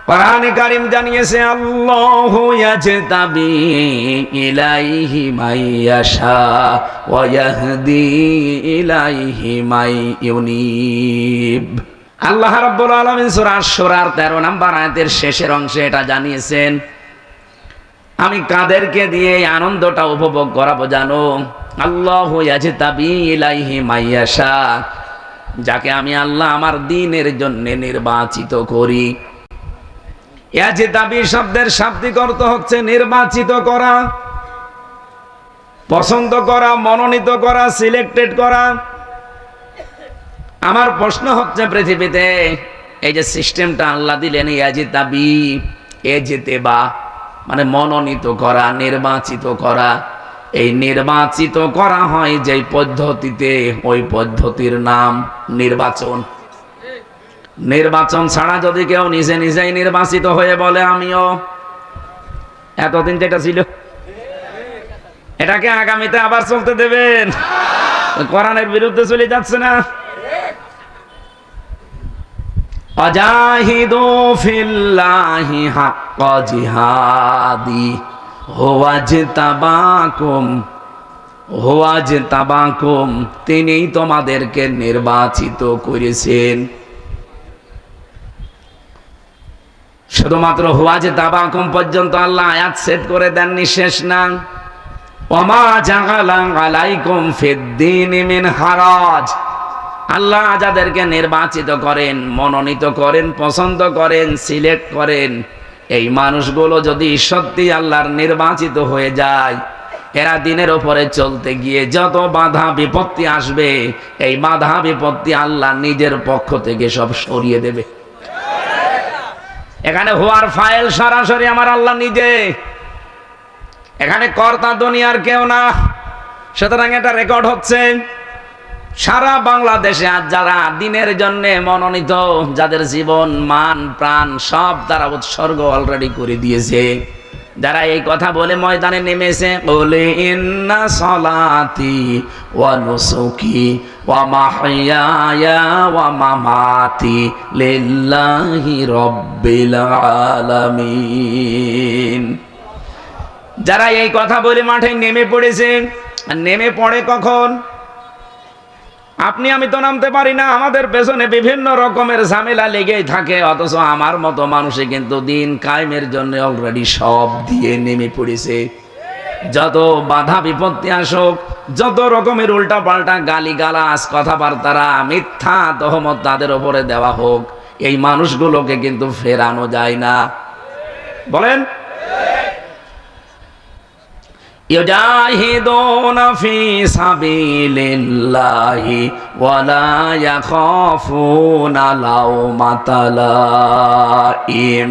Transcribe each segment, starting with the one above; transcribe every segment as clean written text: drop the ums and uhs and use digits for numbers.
কোরআনে কারীম জানিয়েছে আল্লাহু ইয়াজতাবি ইলাইহি মাইয়াশা ওয়া ইয়াহদি ইলাইহি মাই ইউনিব। আল্লাহ রাব্বুল আলামিন সূরা আশ-শুরার 13 নম্বর আয়াতের শেষের অংশে এটা জানিয়েছেন, আমি কাদেরকে দিয়ে এই আনন্দটা উপভোগ করাবো জানো? আল্লাহু ইয়াজতাবি ইলাইহি মাইয়াশা, যাকে আমি আল্লাহ আমার দ্বীনের জন্য নির্বাচিত করি। ইয়াজতাবি শব্দের শাব্দিক অর্থ হচ্ছে নির্বাচিত করা, পছন্দ করা, মনোনীত করা, সিলেক্টেড করা। আমার প্রশ্ন হচ্ছে, পৃথিবীতে এই যে সিস্টেমটা আল্লাহ দিলেন ইয়াজতাবি, এজতেবা মানে মনোনীত করা, নির্বাচিত করা। এই নির্বাচিত করা হয় যে পদ্ধতিতে, ওই পদ্ধতির নাম নির্বাচন। নির্বাচন ছাড়া যদি কেউ নিজে নিজেই নির্বাচিত হয়ে বলে আমিও, এতদিন যেটা ছিল এটাকে আগামীতে আবার চলতে দেবেন? কোরআনের বিরুদ্ধে চলে যাচ্ছে না? আজাহিদু ফিল্লাহি হাক্কা জিহাদি হুয়াজতাবাকুম, তিনিই তোমাদেরকে নির্বাচিত করেছেন। শুধুমাত্র হুয়াজতাবাকুম পর্যন্ত আল্লাহ আয়াত সেট করে দেননি, শেষ না। ওমা জাআলা আলাইকুম ফিদ্দীনি মিন হারাজ, আল্লাহ যাদেরকে নির্বাচিত করেন, মনোনীত করেন, পছন্দ করেন, সিলেক্ট করেন, এই মানুষগুলো যদি সত্যি আল্লাহর নির্বাচিত হয়ে যায়, এরা দিনের উপরে চলতে গিয়ে যত বাধা বিপত্তি আসবে, এই বাধা বিপত্তি আল্লাহ নিজের পক্ষ থেকে সব সরিয়ে দেবে। এখানে হওয়ার ফাইল সরাসরি আমার আল্লাহ নিজে, এখানে কর্তা দুনিয়ার কেউ না। সুতরাং এটা রেকর্ড হচ্ছে সারা বাংলাদেশে। আজ যারা দিনের জন্য মনোনীত, যাদের জীবন, মান, প্রাণ সব তারা উৎসর্গ অলরেডি করে দিয়েছে, যারা এই কথা বলে ময়দানে নেমেছে, বলে ইন্না সলাতি ওয়া নুসুকি ওয়া মাহইয়ায়া ওয়া মামাতি লিল্লাহি রাব্বিল আলামিন। যারা এই কথা বলে মাঠে নেমে পড়েছে, আর নেমে পড়ে কখন? আপনি আমি তো নামতে পারি না, আমাদের পেছনে বিভিন্ন রকমের ঝামেলা লেগেই থাকে, অথচ আমার মতো মানুষে কিন্তু দিন কায়েমের জন্য অলরেডি সব দিয়ে নেমে পড়েছে। যত বাধা বিপত্তি আসুক, যত রকমের উল্টা পাল্টা গালিগালাজ, কথাবার্তারা, মিথ্যা তহমত তাদের উপরে দেওয়া হোক, এই মানুষগুলোকে কিন্তু ফেরানো যায় না। বলেন, ইউজাহিদুনা ফি সাবিলিল্লাহি ওয়ালা ইয়াখাফুনা লাওমাতা লাইম,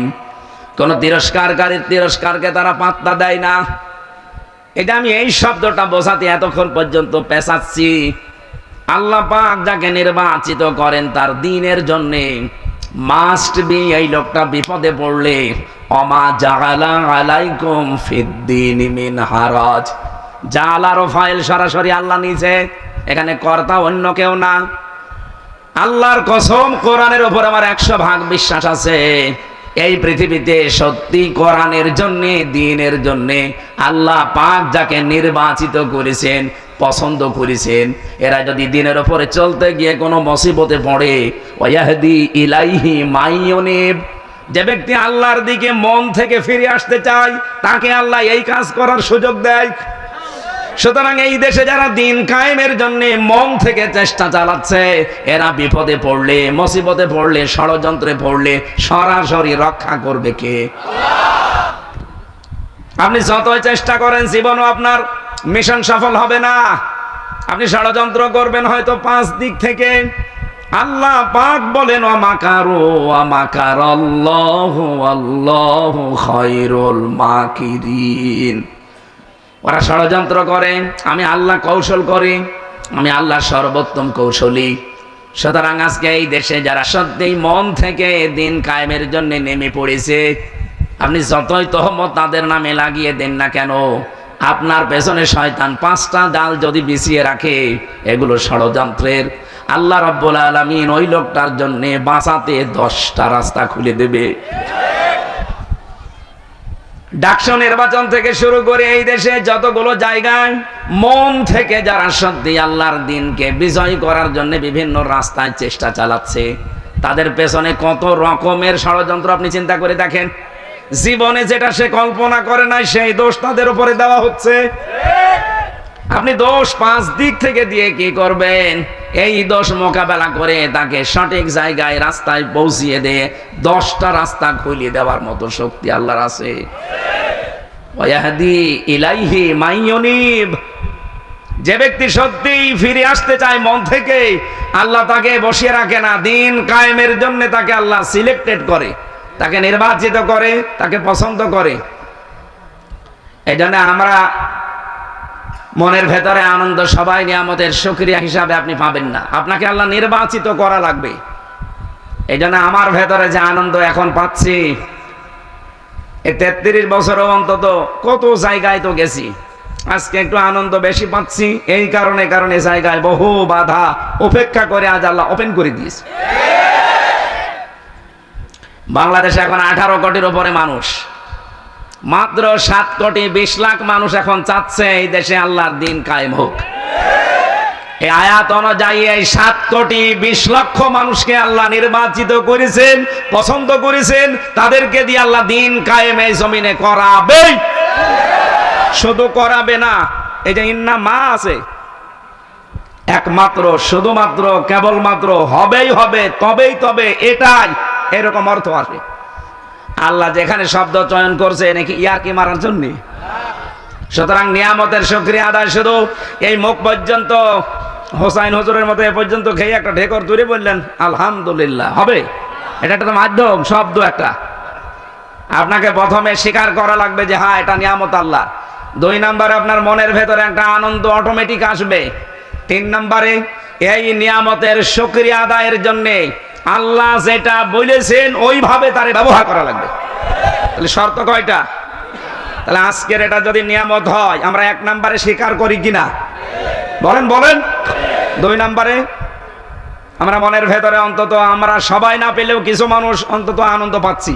কোন তিরস্কারকারীর তিরস্কারকে তারা পাত্তা দেয় না। এটা আমি এই শব্দটা বোঝাতে এতক্ষণ পর্যন্ত পেঁচাচ্ছি। আল্লাহ পাক যাকে নির্বাচিত করেন তার দ্বীনের জন্যে, মাস্ট বি এই লোকটা বিপদে পড়লে ওমা জাআলা আলাইকুম ফিদ্দীনি মিন হারাজ, জাআলারও ফাইল সরাসরি আল্লাহ নিজে, এখানে কর্তা অন্য কেউ না। আল্লাহর কসম, কোরআনের উপর আমার 100% বিশ্বাস আছে, এই পৃথিবীতে সত্যি কোরআনের জন্য, দ্বীনের জন্য আল্লাহ পাক যাকে নির্বাচিত করেছেন, পছন্দ করেছেন, এরা যদি দ্বীনের উপরে চলতে গিয়ে কোনো মুসিবতে পড়ে, ওয়াহদি ইলাইহি মাই ইউনিব, যে ব্যক্তি আল্লাহর দিকে মন থেকে ফিরে আসতে চায় তাকে আল্লাহ এই কাজ করার সুযোগ দেয়। সুতরাং এই দেশে যারা দিন কায়েমের জন্য মন থেকে চেষ্টা চালাচ্ছে, এরা বিপদে পড়লে, মুসিবতে পড়লে, ষড়যন্ত্রে পড়লে সরাসরি রক্ষা করবে কে? আপনি যতই চেষ্টা করেন, জীবনও আপনার মিশন সফল হবে না। আপনি ষড়যন্ত্র করবেন হয়তো 5 দিক থেকে। আল্লাহ পাক বলেন ওয়ামাকারু ওয়ামাকারাল্লাহু ওয়াল্লাহু খায়রুল মাকিরিন, ওরা ষড়যন্ত্র করে, আমি আল্লাহ কৌশল করি, আমি আল্লাহ সর্বোত্তম কৌশলী। সুতরাং আজকে এই দেশে যারা সত্যিই মন থেকে দিন কায়েমের জন্য নেমে পড়েছে, আপনি যতই তহমত তাদের নামে লাগিয়ে দেন না কেন, আপনার পেছনে শয়তান 5টা জাল যদি বিছিয়ে রাখে, এগুলো ষড়যন্ত্রের, আল্লাহ রাব্বুল আলামিন ওই লোকটার জন্য বাঁচাতে 10টা রাস্তা খুলে দেবে। ডাকসু নির্বাচন থেকে শুরু করে এই দেশে যতগুলো জায়গায় মন থেকে যারা সত্যি আল্লাহর দিনকে বিজয় করার জন্য বিভিন্ন রাস্তায় চেষ্টা চালাচ্ছে, তাদের পেছনে কত রকমের ষড়যন্ত্র আপনি চিন্তা করে দেখেন। জীবনে যেটা সে কল্পনা করে নাই সেই দোষ তাদের উপরে দেওয়া হচ্ছে। আপনি দোষ 5 দিক থেকে দিয়ে কি করবেন? এই দোষ মোকাবেলা করে তাকে সঠিক জায়গায় রাস্তায় পৌঁছিয়ে দিয়ে 10টা রাস্তা খুলিয়ে দেওয়ার মতো শক্তি আল্লাহর আছে। ওয়াহদি ইলাইহি মাইয়ুনিব, যে ব্যক্তি সত্যিই ফিরে আসতে চায় মন থেকে, আল্লাহ তাকে বসিয়ে রাখে না, দিন কায়েমের জন্য তাকে আল্লাহ সিলেক্টেড করে, তাকে নির্বাচিত করে, তাকে পছন্দ করে। এই জন্য আমরা মনের ভেতরে আনন্দ সবাই নিয়ামতের শুকরিয়া হিসাবে আপনি পাবেন না, আপনাকে আল্লাহ নির্বাচিত করা লাগবে। এই জন্য আমার ভেতরে যে আনন্দ এখন পাচ্ছি, এই 33 বছরও অন্তত কত জায়গায় তো গেছি, আজকে একটু আনন্দ বেশি পাচ্ছি। এই কারণে জায়গায় বহু বাধা উপেক্ষা করে আজ আল্লাহ ওপেন করে দিয়েছে। বাংলাদেশে এখন 18 কোটির উপরে মানুষ, মাত্র 7 কোটি 20 লাখ মানুষ এখন চাচ্ছে এই দেশে আল্লাহর দিন কায়েম হোক। এই আয়াত অনুযায়ী এই 7 কোটি 20 লক্ষ মানুষকে আল্লাহ নির্বাচিত করেছেন, পছন্দ করেছেন, তাদেরকে দিয়ে আল্লাহ দিন কায়েম এই জমিনে করাবে। শুধু করাবে না, এই যে ইন্না মা আছে, একমাত্র শুধুমাত্র কেবলমাত্র হবেই হবে, তবেই তবে, এটাই এরকম অর্থ আসে। আল্লাহ যেখানে শব্দ চয়ন করছে নাকি ইয়ারকি মারার জন্য। সুতরাং নিয়ামতের শুকরিয়া আদায় শুধু এই মুখ পর্যন্ত, হোসাইন হুজুরের মতো এ পর্যন্ত খেয়ে একটা ঢেকর তুলে বললেন আলহামদুলিল্লাহ হবে, এটা একটা মাধ্যম, শব্দ একটা। আপনাকে প্রথমে স্বীকার করা লাগবে যে হ্যাঁ এটা নিয়ামত আল্লাহ। 2 নম্বরে আপনার মনের ভেতরে একটা আনন্দ অটোমেটিক আসবে। 3 নম্বরে এই নিয়ামতের শুকরিয়া আদায়ের জন্যে আল্লাহ যেটা বলেছেন ওইভাবে তার ব্যবহার করা লাগবে। তাহলে শর্ত কয়টা? তাহলে আজকের এটা যদি নিয়ামত হয়, আমরা 1 নম্বরে স্বীকার করি কিনা বলেন বলেন। 2 নম্বরে আমরা মনের ভেতরে অন্তত, আমরা সবাই না পেলেও কিছু মানুষ অন্তত আনন্দ পাচ্ছি।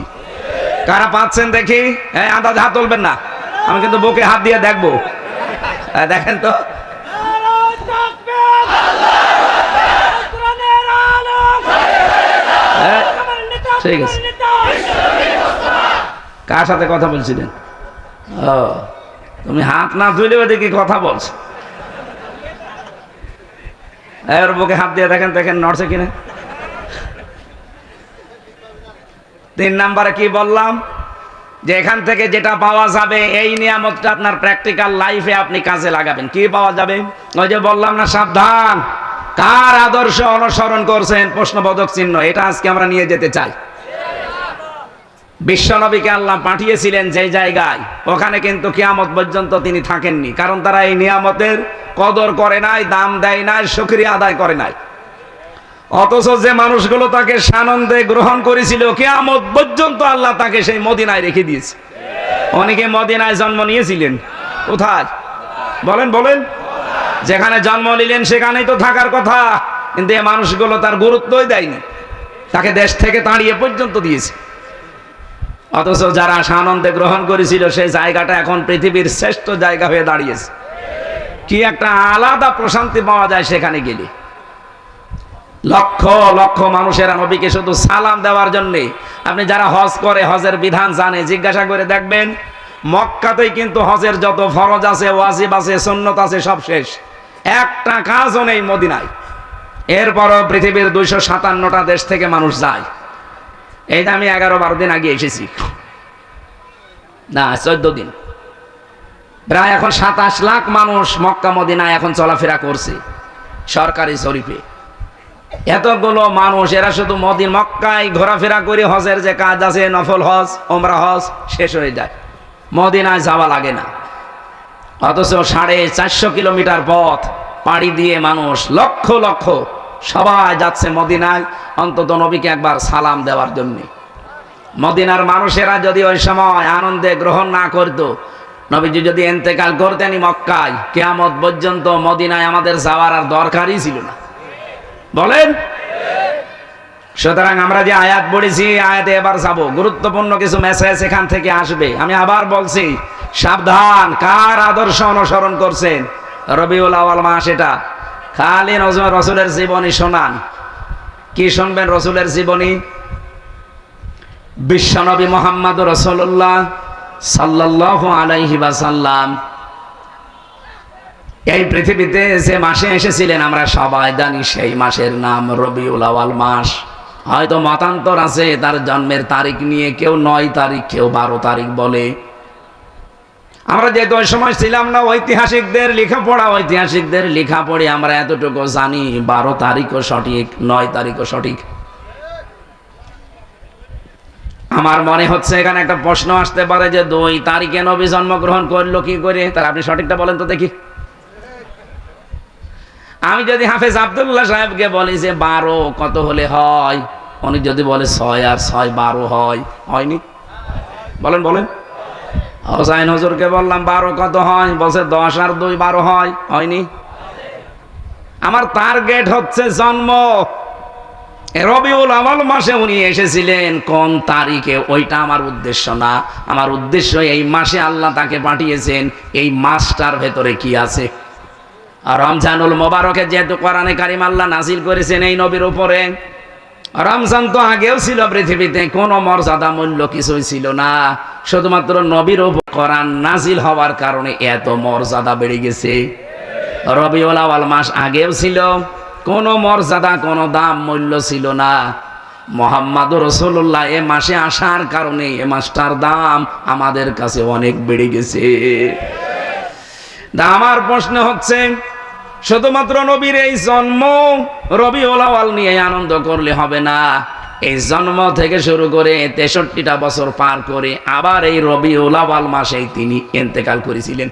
কারা পাচ্ছেন দেখি? হ্যাঁ, আন্দাজ হাত তুলবেন না, আমি কিন্তু বুকে হাত দিয়ে দেখবো। দেখেন তো, ঠিক আছে। কার সাথে কথা বলছিলেন? ও, তুমি হাত না তুলে দেখি কথা বলছো। এর বুকে হাত দিয়ে দেখেন, দেখেন নড়ছে কিনা। 3 নম্বরে কি বললাম? যে এখান থেকে যেটা পাওয়া যাবে, এই নিয়ামতটা আপনার প্র্যাকটিক্যাল লাইফে আপনি কাজে লাগাবেন। কি পাওয়া যাবে? ওই যে বললাম না, সাবধান, কার আদর্শ অনুসরণ করছেন? প্রশ্নবোধক চিহ্ন। এটা আজকে আমরা নিয়ে যেতে চাই। বিশ্বনবীকে আল্লাহ পাঠিয়েছিলেন যে জায়গায়, ওখানে কিন্তু কিয়ামত পর্যন্ত তিনি থাকেননি, কারণ তারা এই নিয়ামতের কদর করে নাই, দাম দেয় নাই, শুকরিয়া আদায় করে নাই। অথচ যে মানুষগুলো তাকে সানন্দে গ্রহণ করেছিল, কিয়ামত পর্যন্ত আল্লাহ তাকে সেই মদিনায় রেখে দিয়েছে। অনেকে মদিনায় জন্ম নিয়েছিলেন, কোথায় বলেন বলেন? যেখানে জন্ম নিলেন সেখানেই তো থাকার কথা, কিন্তু এই মানুষগুলো তার গুরুত্বই দেয়নি, তাকে দেশ থেকে তাড়িয়ে পর্যন্ত দিয়েছে। অথচ যারা সানন্দে গ্রহণ করেছিল সেই জায়গাটা এখন পৃথিবীর শ্রেষ্ঠ জায়গা হয়ে দাঁড়িয়েছে। কি একটা আলাদা প্রশান্তি পাওয়া যায় সেখানে গেলে। লক্ষ লক্ষ মানুষেরা নবীকে শুধু সালাম দেওয়ার জন্য, আপনি যারা হজ করে, হজের বিধান জানে, জিজ্ঞাসা করে দেখবেন, মক্কাতেই কিন্তু হজের যত ফরজ আছে, ওয়াজিব আছে, সুন্নত আছে, সব শেষ, একটা কাজও নেই মদিনায়। এরপরও পৃথিবীর 257টা দেশ থেকে মানুষ যায়। এই যে আমি 11-12 দিন আগে এসেছি, না 14 দিন, প্রায় এখন 27 লাখ মানুষ মক্কা মদিনায় এখন চলাফেরা করছে সরকারি শরীফে। এতগুলো মানুষ, এরা শুধু মক্কায় ঘোরাফেরা করে হজের যে কাজ আছে, নফল হজ, ওমরা হজ, শেষ হয়ে যায়, মদিনায় যাওয়া লাগে না। অথচ 450 কিলোমিটার পথ পাড়ি দিয়ে মানুষ লক্ষ লক্ষ সবাই যাচ্ছে মদিনায় অন্তত নবীকে একবার সালাম দেওয়ার জন্য। মদিনার মানুষেরা যদি ওই সময় আনন্দে গ্রহণ না করত, নবীজি যদি ইন্তেকাল করতেনই মক্কায়, কিয়ামত পর্যন্ত মদিনায় আমাদের যাওয়ার আর দরকারই ছিল না। বলেন, সুতরাং আমরা যে আয়াত পড়েছি, আয়াতে এবার যাবো, গুরুত্বপূর্ণ কিছু মেসেজ এখান থেকে আসবে। আমি আবার বলছি, সাবধান, কার আদর্শ অনুসরণ করছেন? রবিউল আউয়াল মাস, এটা খালি রসুলের জীবনী শোনান। কি শুনবেন রসুলের জীবনী? বিশ্বনবী মুহাম্মদ রাসূলুল্লাহ সাল্লাল্লাহু আলাইহি ওয়াসাল্লাম এই পৃথিবীতে যে মাসে এসেছিলেন আমরা সবাই জানি, সেই মাসের নাম রবিউল আউয়াল মাস। হয়তো মতান্তর আছে তার জন্মের তারিখ নিয়ে, কেউ 9 তারিখ, কেউ 12 তারিখ বলে। আমরা যেহেতু ওই সময় ছিলাম না, ঐতিহাসিকদের লেখা পড়ে আমরা এতটুকু জানি 12 তারিখও সঠিক, 9 তারিখও সঠিক। আমার মনে হচ্ছে এখানে একটা প্রশ্ন আসতে পারে যে 2 তারিখে নবী জন্মগ্রহণ করলো কি করে? তাহলে আপনি সঠিকটা বলেন তো দেখি। আমি যদি হাফেজ আব্দুল্লাহ সাহেবকে বলি যে 12 কত হলে হয়, উনি যদি বলে 6 আর 6 12 হয়, হয়নি? বলেন বলেন। হোসাইন হুজুরকে বললাম 12 কত হয়, বলছে 10 আর 2 12 হয়, হয়নি? আমার টার্গেট হচ্ছে জন্ম। রবিউল আউয়াল মাসে উনি এসেছিলেন কোন তারিখে, ওইটা আমার উদ্দেশ্য না। আমার উদ্দেশ্য এই মাসে আল্লাহ তাকে পাঠিয়েছেন, এই মাসটার ভেতরে কি আছে। আর রমজানুল মোবারকে যেহেতু কোরআনে কারিম আল্লাহ নাজিল করেছেন এই নবীর উপরে, রমজান তো আগেও ছিল পৃথিবীতে, কোনো মর্যাদা মূল্য কিছুই ছিল না, শুধুমাত্র নবীর উপর কোরআন নাজিল হওয়ার কারণে এত মর্যাদা বেড়ে গেছে। রবিউল আউয়াল মাস আগেও ছিল, কোনো মর্যাদা কোনো দাম মূল্য ছিল না। মুহাম্মদুর রাসূলুল্লাহ এ মাসে আসার কারণে এ মাসটার দাম আমাদের কাছে অনেক বেড়ে গেছে। আমার প্রশ্ন হচ্ছে, শুধুমাত্র নবীর এই জন্ম রবিউল আউয়াল নিয়ে আনন্দ করলে হবে না। এই জন্ম থেকে শুরু করে 63টা বছর পার করে আবার এই রবিউল আউয়াল মাসেই তিনি ইন্তেকাল করেছিলেন।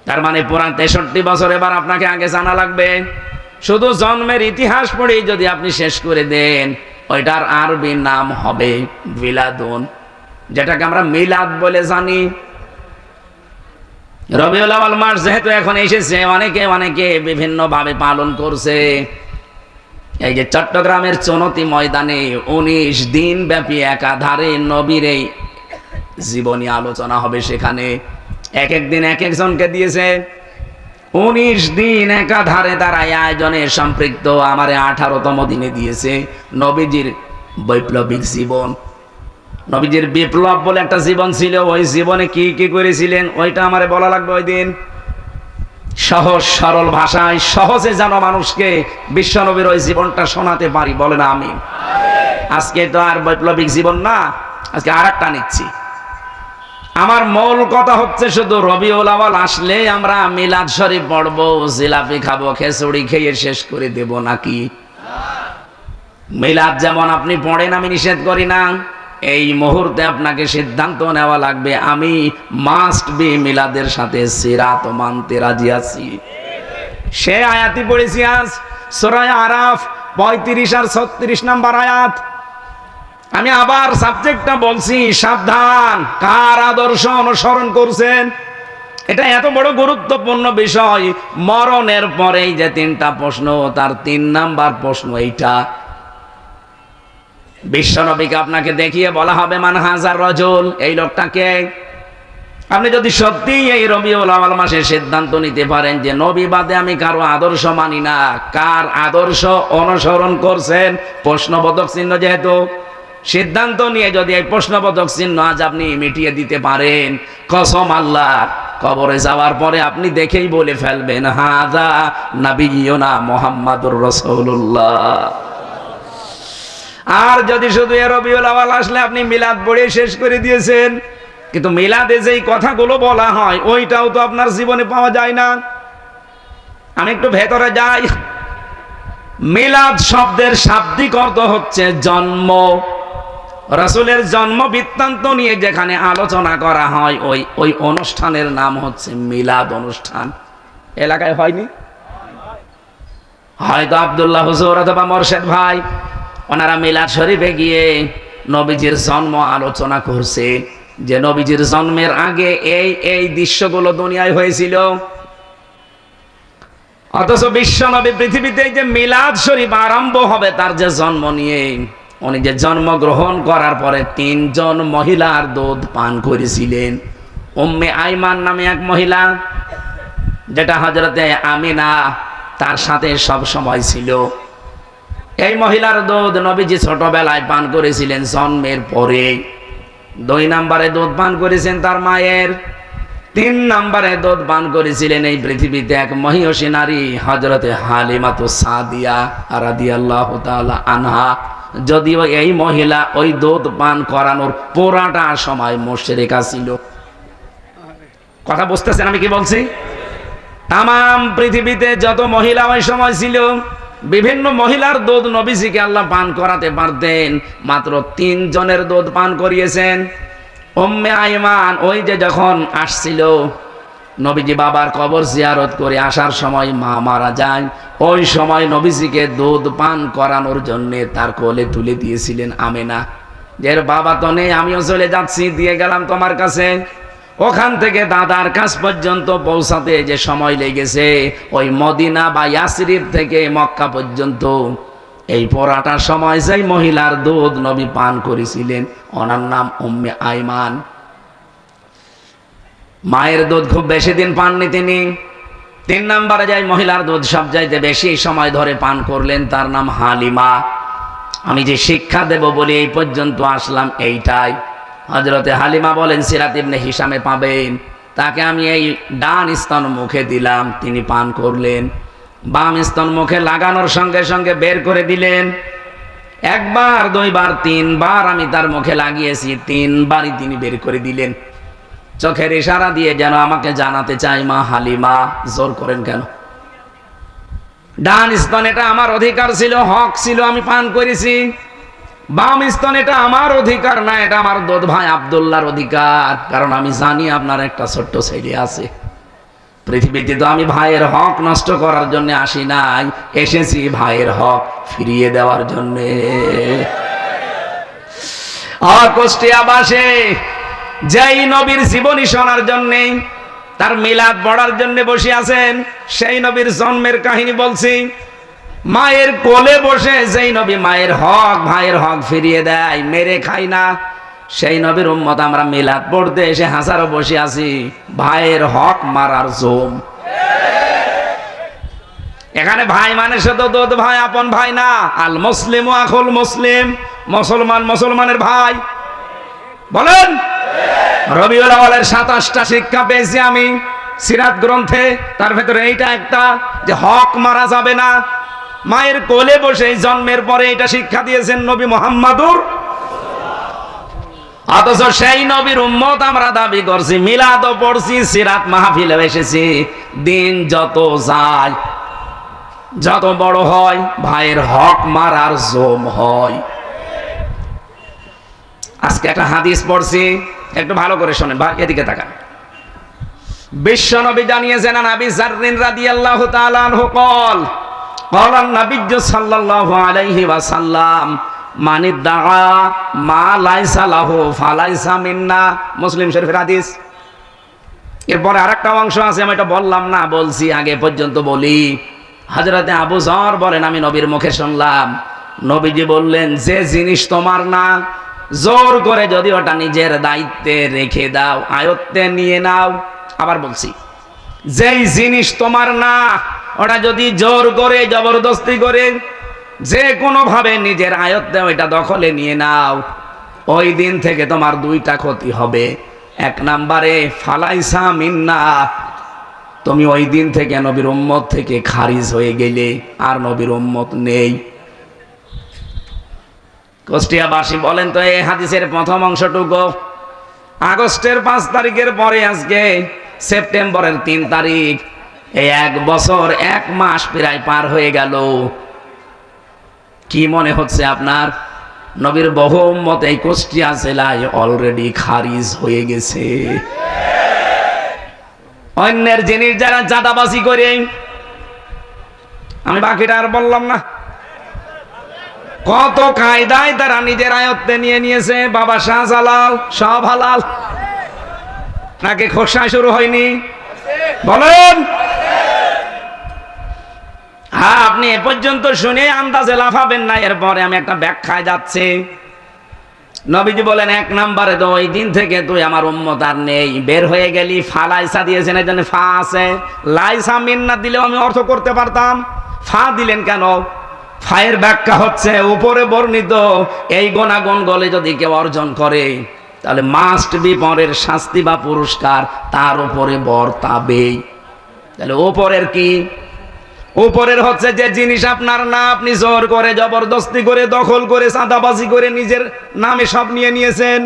তার মানে পুরা 63 বছর এবার আপনাকে আগে জানা লাগবে। শুধু জন্মের ইতিহাস পড়েই যদি আপনি শেষ করে দেন, ওইটার আরবি নাম হবে মিলাদুন, যেটাকে আমরা মিলাদ বলে জানি। রবিউল আউয়াল মাস যেহেতু এখন এসেছে, অনেকে বিভিন্ন ভাবে পালন করছে। এই যে চট্টগ্রামের চনতি ময়দানে 19 দিন ব্যাপী একাধারে নবীর এই জীবনী আলোচনা হবে। সেখানে এক এক দিন এক একজনকে দিয়েছে, 19 দিন একাধারে তারা এই আয়োজনে সম্পৃক্ত। আমারে 18তম দিনে দিয়েছে নবীজির বৈপ্লবিক জীবন। নবীজির বিপ্লব বলে একটা জীবন ছিল, ওই জীবনে কি কি করেছিলেন ওইটা আমারে বলা লাগবে ওই দিন। সহজ সরল ভাষায় সহজে যেন মানুষকে বিশ্ব নবীর ওই জীবনটা শোনাতে পারি, বলে না আমি। আজকে তো আর বৈপ্লবিক জীবন না, আজকে আর একটা নিচ্ছি। আমার মূল কথা হচ্ছে, শুধু রবিউল আউয়াল আসলে আমরা মিলাদ শরীফ পড়বো, জিলাপি খাবো, খিচুড়ি খেয়ে শেষ করে দেব নাকি? মিলাদ যেমন আপনি পড়েন, আমি নিষেধ করি না, এই মুহূর্তে আপনাকে সিদ্ধান্ত নেওয়া লাগবে, আমি মাস্ট বি মিলাদের সাথে সিরাত মানতে রাজি আছি। সে আয়াতই পড়েছি আজ সূরা আরাফ 35 আর 36 নম্বর আয়াত। আমি আবার সাবজেক্টটা বলছি, সাবধান, কার আদর্শ অনুসরণ করছেন। এটা এত বড় গুরুত্বপূর্ণ বিষয়। মরণের পরেই যে 3টা প্রশ্ন, তার 3 নাম্বার প্রশ্ন এইটা। বিশ্বনবীকে আপনাকে দেখিয়ে বলা হবে মান হাজার রজুল, এই লোকটাকে। আপনি যদি সত্যি এই রবিউল আউয়াল মাসে সিদ্ধান্ত নিতে পারেন যে নবী বাদে আমি কারো আদর্শ মানি না, কার আদর্শ অনুসরণ করছেন, প্রশ্নবোধক চিহ্ন, যেহেতু সিদ্ধান্ত নিয়ে যদি এই প্রশ্নবোধক চিহ্ন আজ আপনি মিটিয়ে দিতে পারেন, কসম আল্লাহ, কবরে যাওয়ার পরে আপনি দেখেই বলে ফেলবেন হাযা নাবিয়ুনা মুহাম্মাদুর রাসূলুল্লাহ। আর যদি শুধু রবিউল আউয়াল আসলে আপনি মিলাদ পড়ে শেষ করে দিয়েছেন, কিন্তু মিলাদে যেই কথাগুলো বলা হয় ওইটাও তো আপনার জীবনে পাওয়া যায় না। আমি একটু ভেতরে যাই। মিলাদ শব্দের শাব্দিক অর্থ হচ্ছে জন্ম। রাসূলের জন্ম বৃত্তান্ত নিয়ে যেখানে আলোচনা করা হয় ওই অনুষ্ঠানের নাম হচ্ছে মিলাদ অনুষ্ঠান। এলাকায় হয়নি? হয়তো আব্দুল্লাহ হুজুর অথবা মোরশেদ ভাই ওনারা মিলাদ শরীফে গিয়ে নবীজির জন্ম আলোচনা করছে, যে নবীজির জন্মের আগে এই দৃশ্যগুলো দুনিয়ায় হয়েছিল। অথচ বিশ্ব নবী পৃথিবীতে যে মিলাদ শরীফ আরম্ভ হবে তার যে জন্ম নিয়ে, উনি যে জন্মগ্রহণ করার পরে 3 জন মহিলার দুধ পান করেছিলেন। উম্মে আইমান নামে এক মহিলা, যেটা হযরতে আমিনা তার সাথে সব সময় ছিল। এই মহিলার দুধ নবীজি ছোটবেলায় পান করেছিলেন জন্মের পরে। 2 নম্বরে দুধ পান করেছেন তার মায়ের। 3 নম্বরে দুধ পান করেছিলেন এই পৃথিবীতে এক মহিষী নারী হযরতে হালিমাতুস সাদিয়া রাদিয়াল্লাহু তাআলা আনহা। যদিও এই মহিলা ওই দুধ পান করানোর পুরাটা সময় মুশরিকা ছিল। কথা বুঝতেছেন আমি কি বলছি? তাম পৃথিবীতে যত মহিলা ওই সময় ছিল, বিভিন্ন মহিলার দুধ নবীজিকে আল্লাহ পান করাতে পারতেন, মাত্র 3 জনের দুধ পান করিয়েছেন। উম্মে আইমান ওই যে যখন আসছিল, নবীজি বাবার কবর জিয়ারত করে আসার সময় মা মারা যায়, ওই সময় নবীজিকে দুধ পান করানোর জন্য তার কোলে তুলে দিয়েছিলেন আমেনা। যে বাবা তো নেই, আমিও চলে যাচ্ছি, দিয়ে গেলাম তোমার কাছে। ওখান থেকে দাদার কাছ পর্যন্ত পৌঁছাতে যে সময় লেগেছে, ওই মদিনা বা ইয়াসরিব থেকে মক্কা পর্যন্ত এই পুরাটা সময় সেই মহিলার দুধ নবী পান করেছিলেন। ওনার নাম উম্মে আইমান। মায়ের দুধ খুব বেশি দিন পাননি তিনি। 3 নম্বরে যাই মহিলার দুধ সবচাইতে বেশি সময় ধরে পান করলেন, তার নাম হালিমা। আমি যে শিক্ষা দেব বলে এই পর্যন্ত আসলাম এইটাই। হযরতে হালিমা বলেন, সিরাত ইবনে হিশামে পাবেন, তাকে আমি এই ডান স্তন মুখে দিলাম, তিনি পান করলেন। বাম স্তন মুখে লাগানোর সঙ্গে সঙ্গে বের করে দিলেন। 1 বার 2 বার 3 বার আমি তার মুখে লাগিয়েছি, 3 বারই তিনি বের করে দিলেন। চোখের ইশারা দিয়ে যেন আমাকে জানাতে চাই, মা হালিমা জোর করেন কেন? ডান স্তন এটা আমার অধিকার ছিল, হক ছিল, আমি পান করেছি। বাম স্তন এটা আমার অধিকার না, এটা আমার দুধ ভাই আব্দুল্লাহর অধিকার। কারণ আমি জানি আপনার একটা ছোট্ট ছেলে আছে। পৃথিবীতে তো আমি ভাইয়ের হক নষ্ট করার জন্য আসি নাই, এসেছি ভাইয়ের হক ফিরিয়ে দেওয়ার জন্য। কুষ্টিয়া বাসে যেই নবীর জীবনী শোনার জন্য, তার মিলাদ পড়ার জন্য বসে আছেন, সেই নবীর জন্মের কাহিনী বলছি। মায়ের কোলে বসে যেই নবী মায়ের হক ভাইয়ের হক ফিরিয়ে দেয়, মেরে খাই না, সেই নবীর উম্মত আমরা মিলাদ পড়তে এসে হাজারো বসে আছি ভাইয়ের হক মারার জম। এখানে ভাই মানে শুধু দুধ ভাই, আপন ভাই না। আল মুসলিম আখুল মুসলিম, মুসলমান মুসলমানের ভাই। বলেন, রবিউল আউয়ালের 27টা শিক্ষা পেয়েছি আমি সিরাত গ্রন্থে, তার ভেতরে এইটা একটা, যে হক মারা যাবে না। মায়ের কোলে বসে জন্মের পরে এটা শিক্ষা দিয়েছেন নবী মুহাম্মাদুর। অথচ সেই নবীর উম্মত আমরা দাবি করছি, মিলাদও পড়ছি, সিরাত মাহফিলে এসেছি। দিন যত যায়, যত বড় হয়, ভাইয়ের হক মারার জম হয়। আজকে একটা হাদিস পড়ছি, একটু ভালো করে শোনেন ভাই, এদিকে তাকান। বিশ্ব নবী জানিয়েছেন, আবি যাররিন রাদিয়াল্লাহু তাআলা আনহু قال قال النبي صلى الله عليه وسلم من ادعى ما ليس له فليس منا। মুসলিম শরীফের হাদিস। এরপরে আরেকটা অংশ আছে, আমি এটা বললাম না, বলছি আগে পর্যন্ত বলি। হযরতে আবু যর বলেন, আমি নবীর মুখে শুনলাম, নবীজি বললেন, যে জিনিস তোমার না, জোর করে যদি ওটা নিজের দায়িত্বে রেখে দাও, আয়ত্তে নিয়ে নাও। আবার বলছি, যেই জিনিস তোমার না, ওটা যদি জোর করে জবরদস্তি করে যে কোনো ভাবে নিজের আয়ত্তে ওইটা দখলে নিয়ে নাও, ওই দিন থেকে তোমার 2টা ক্ষতি হবে। 1 নম্বরে ফালাইসা মিন্না, তুমি ওই দিন থেকে নবীর উম্মত থেকে খারিজ হয়ে গেলে, আর নবীর উম্মত নেই। কুষ্টিয়াবাসী বলেন তো, এই হাদিসের প্রথম অংশটুকু আগস্টের 5 তারিখের পরে আজকে সেপ্টেম্বরের 3 তারিখ, এই 1 বছর 1 মাস প্রায় পার হয়ে গেল। কি মনে হচ্ছে আপনার? নবীর বহু উম্মত এই কুষ্টিয়া জেলায় অলরেডি খারিজ হয়ে গেছে। অন্যের জিনিস যারা চাঁদাবাজি করে, আমি বাকিটা আর বললাম না, কত কায়দায় তারা নিজের আয়ত্তে নিয়ে নিয়েছে। বাবা শাহজালাল সব হালাল, নাকি খোসা শুরু হয়নি? বলেন, হ্যাঁ, আপনি এ পর্যন্ত শুনে আন্দাজে লাফাবেন না, এরপরে আমি একটা ব্যাখ্যায় যাচ্ছি। নবীজি বলেন, 1 নম্বরে তো ওই দিন থেকে তুই আমার উম্মত আর নেই, বের হয়ে গেলি। ফালাইসা দিয়েছেন, এই জন্য ফা আছে। লাইসা মিন্না দিলেও আমি অর্থ করতে পারতাম, ফা দিলেন কেন? ফায়ের ব্যাখ্যা হচ্ছে, উপরে বর্ণিত এই গুণাগুণ গলে যদি কেউ অর্জন করে তাহলে মাস্ট বি পরের শাস্তি বা পুরস্কার তার উপরে বর্তাবেই। তাহলে উপরের কি? উপরের হচ্ছে যে জিনিস আপনার না, আপনি জোর করে জবরদস্তি করে দখল করে চাঁদাবাজি করে নিজের নামে সব নিয়ে নিয়েছেন,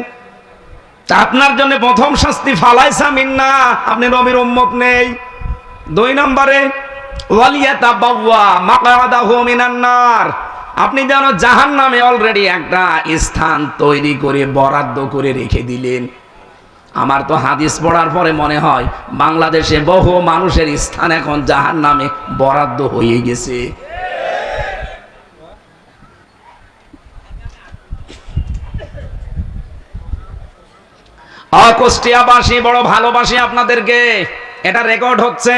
তা আপনার জন্য প্রথম শাস্তি ফালাইসা মিন্না, আপনি নবীর উম্মত নেই। 2 নম্বরে ওয়ালিয়াতাবাওয়া মাকআদাহু মিনান নার, আপনি যেন জাহান্নামে অলরেডি একটা স্থান তৈরি করে বরাদ্দ করে রেখে দিলেন। আমার তো হাদিস পড়ার পরে মনে হয় বাংলাদেশে বহু মানুষের স্থান এখন জাহান্নামে বরাদ্দ হয়ে গেছে। কুষ্টিয়াবাসী বড় ভালোবাসি আপনাদেরকে, এটা রেকর্ড হচ্ছে।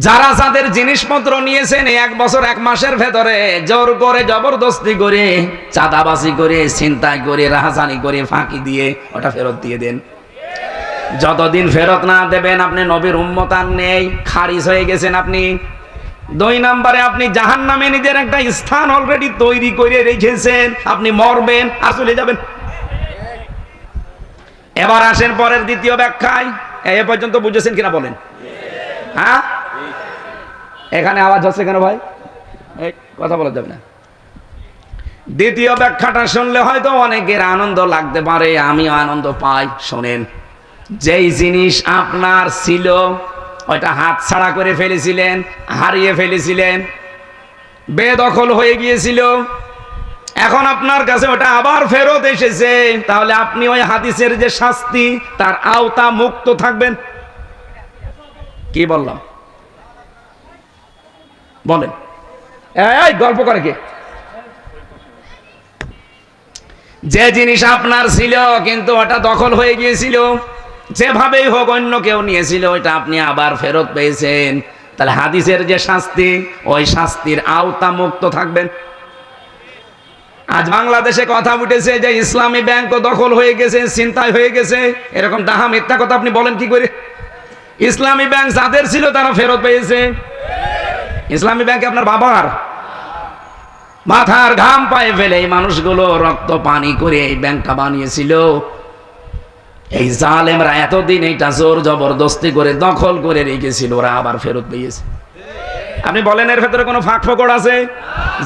যারা যাদের জিনিসপত্র নিয়েছেন 1 বছর 1 মাসের ভেতরে জোর করে জবরদস্তি করে চাঁদাবাজি করে ছিনতাই করে রাহাজানি করে ফাঁকি দিয়ে ওটা ফেরত দিয়ে দেন। যতদিন ফেরত না দেবেন আপনি নবীর উম্মত আর নেই, খারিজ হয়ে গেছেন আপনি। 2 নম্বরে আপনি জাহান্নামে নিজের একটা স্থান অলরেডি তৈরি করে রেখেছেন, আপনি মরবেন আর চলে যাবেন। এবার আসেন পরের দ্বিতীয় ব্যাখ্যায়। এ পর্যন্ত বুঝেছেন কিনা বলেন? হ্যাঁ, এখানে আওয়াজ হচ্ছে কেন ভাই? এই কথা বলা যাবে না। দ্বিতীয় ব্যাখ্যাটা শুনলে হয়তো অনেকের আনন্দ লাগতে পারে, আমিও আনন্দ পাই। শোনেন, যেই জিনিস আপনার ছিল ওইটা হাতছাড়া করে ফেলেছিলেন, হারিয়ে ফেলেছিলেন, বেদখল হয়ে গিয়েছিল, এখন আপনার কাছে ওটা আবার ফেরত এসেছে, তাহলে আপনি ওই হাদিসের যে শাস্তি তার আওতা মুক্ত থাকবেন। কি বললাম বলেন? এই গল্প করে কে? যে জিনিস আপনার ছিল কিন্তু ওটা দখল হয়ে গিয়েছিল, যেভাবেই হোক অন্য কেউ নিয়েছিল, ওইটা আপনি আবার ফেরত পেয়েছেন, তাহলে হাদিসের যে শাস্তি ওই শাস্তির আওতা মুক্ত থাকবেন। আজ বাংলাদেশে কথা উঠেছে যে ইসলামী ব্যাংকও দখল হয়ে গেছে, ছিনতাই হয়ে গেছে, এরকম ডাহা মিথ্যা কথা আপনি বলেন কি করে? ইসলামী ব্যাংক যাদের ছিল তারা ফেরত পেয়েছে। ইসলামী ব্যাংক আপনার বাবার মাথার ঘাম পায়ে ফেলে এই মানুষগুলো রক্ত পানি করে এই ব্যাংকটা বানিয়েছিল। এই জালেমরা এতদিন এইটা জোর জবরদস্তি করে দখল করে রেখেছিল, ওরা আবার ফেরত পেয়েছে। আপনি বলেন এর ভেতরে কোনো ফাঁক ফোকড় আছে?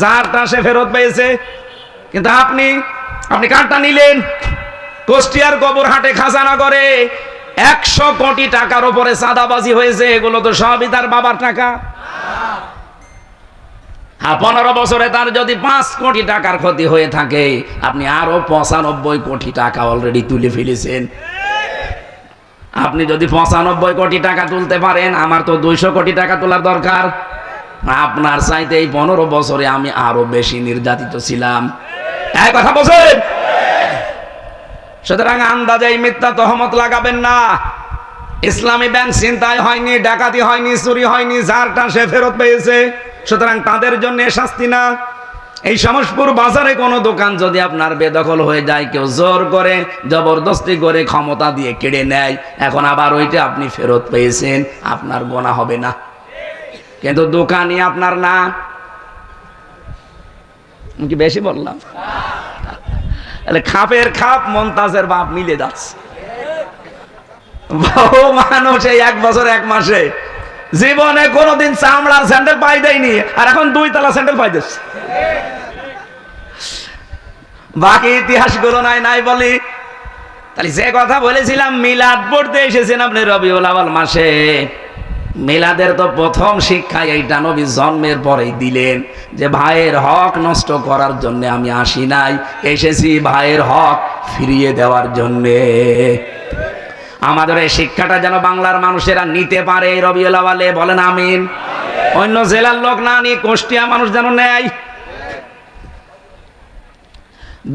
যারটা সে ফেরত পেয়েছে। কিন্তু আপনি কারটা নিলেন? কুষ্টিয়ার গোবরহাটে খাজানা করে 100 কোটি টাকার উপরে চাঁদাবাজি হয়েছে, এগুলো তো সবই তার বাবার টাকা। 15 বছরে তার যদি 5 কোটি টাকার ক্ষতি হয়ে থাকে, আপনি আরো 95 কোটি টাকা অলরেডি তুলে ফেলেছেন। আপনি যদি 95 কোটি টাকা তুলতে পারেন, আমার তো 200 কোটি টাকা তোলার দরকার। আপনার চাইতে এই 15 বছরে আমি আরো বেশি নির্যাতিত ছিলাম। এই কথা বলছেন? সুতরাং আন্দাজে মিথ্যা তহমত লাগাবেন না। ইসলামী ব্যাংক ছিনতাই হয়নি, ডাকাতি হয়নি, চুরি হয়নি, যারটা সে ফেরত পেয়েছে, সুতরাং তাদের জন্য শাস্তি না। এই শামসপুর বাজারে কোনো দোকান যদি আপনার বেদখল হয়ে যায়, কেউ জোর করে জবরদস্তি করে ক্ষমতা দিয়ে কেড়ে নেয়, এখন আবার ওইটা আপনি ফেরত পেয়েছেন, আপনার গোনা হবে না। কিন্তু দোকানই আপনার না। কি বেশি বললাম? তাহলে খাপের খাপ মমতাজের বাপ মিলে যাচ্ছে। বহু মানুষ এই 1 বছর 1 মাসে জীবনে কোনোদিন চামড়ার স্যান্ডেল পাই দেয়নি, আর এখন 2 তলা স্যান্ডেল পাই দিচ্ছে। বাকি ইতিহাসগুলো নাই বলি। তাহলে যে কথা বলেছিলাম, মিলাদ পড়তে এসেছেন আপনি রবিউল আউয়াল মাসে, মিলাদের তো প্রথম শিক্ষা এইটা নবী জন্মের পরেই দিলেন যে ভাইয়ের হক নষ্ট করার জন্য আমি আসি নাই, এসেছি ভাইয়ের হক ফিরিয়ে দেওয়ার জন্যে। আমাদের এই শিক্ষাটা যেন বাংলার মানুষেরা নিতে পারে রবিউল আউয়ালে, বলেন আমিন। অন্য জেলার লোক না নিয়ে কুষ্টিয়া মানুষ যেন নেয়।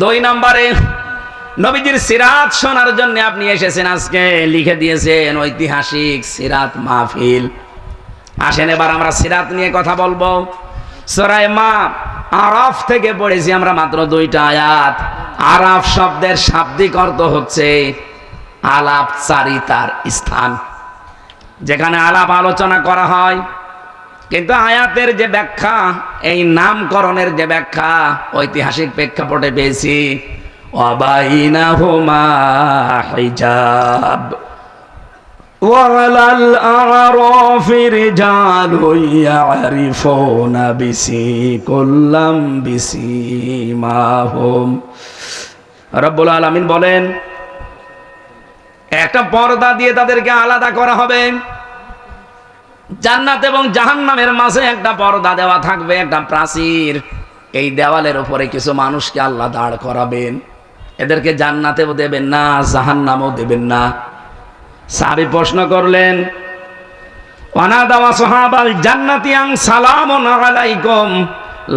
2 নম্বরে নবীজির সিরাত শোনার জন্য আপনি এসেছেন, আজকে লিখে দিয়েছেন ঐতিহাসিক সিরাত মাহফিল। আসেন এবার আমরা সিরাত নিয়ে কথা বলবো। সূরা আরাফ থেকে পড়েছি আমরা মাত্র 2টা আয়াত। আরাফ শব্দের শাব্দিক অর্থ হচ্ছে আলাপচারিতার স্থান, যেখানে আলাপ আলোচনা করা হয়। কিন্তু আয়াতের যে ব্যাখ্যা, এই নামকরণের যে ব্যাখ্যা, ঐতিহাসিক প্রেক্ষাপটে পেয়েছি ওয়াবাইনাহুমা হিজাব ওয়ালাল আরাফি রিজালুন ইয়ারিফুনা বিসিকুল্লাম বিসিমাহুম। রব্বুল আলামিন বলেন, একটা পর্দা দিয়ে তাদেরকে আলাদা করা হবে। জান্নাত এবং জাহান্নামের মাঝে একটা পর্দা দেওয়া থাকবে, একটা প্রাচীর। এই দেওয়ালের উপরে কিছু মানুষকে আল্লাহ দাঁড় করাবেন। এদেরকে জান্নাতেও দেবেন না, জাহান্নামেও দেবেন না। সাহাবী প্রশ্ন করলেন, ওয়ানাদা আসহাবাল জান্নাতি আন সালামুন আলাইকুম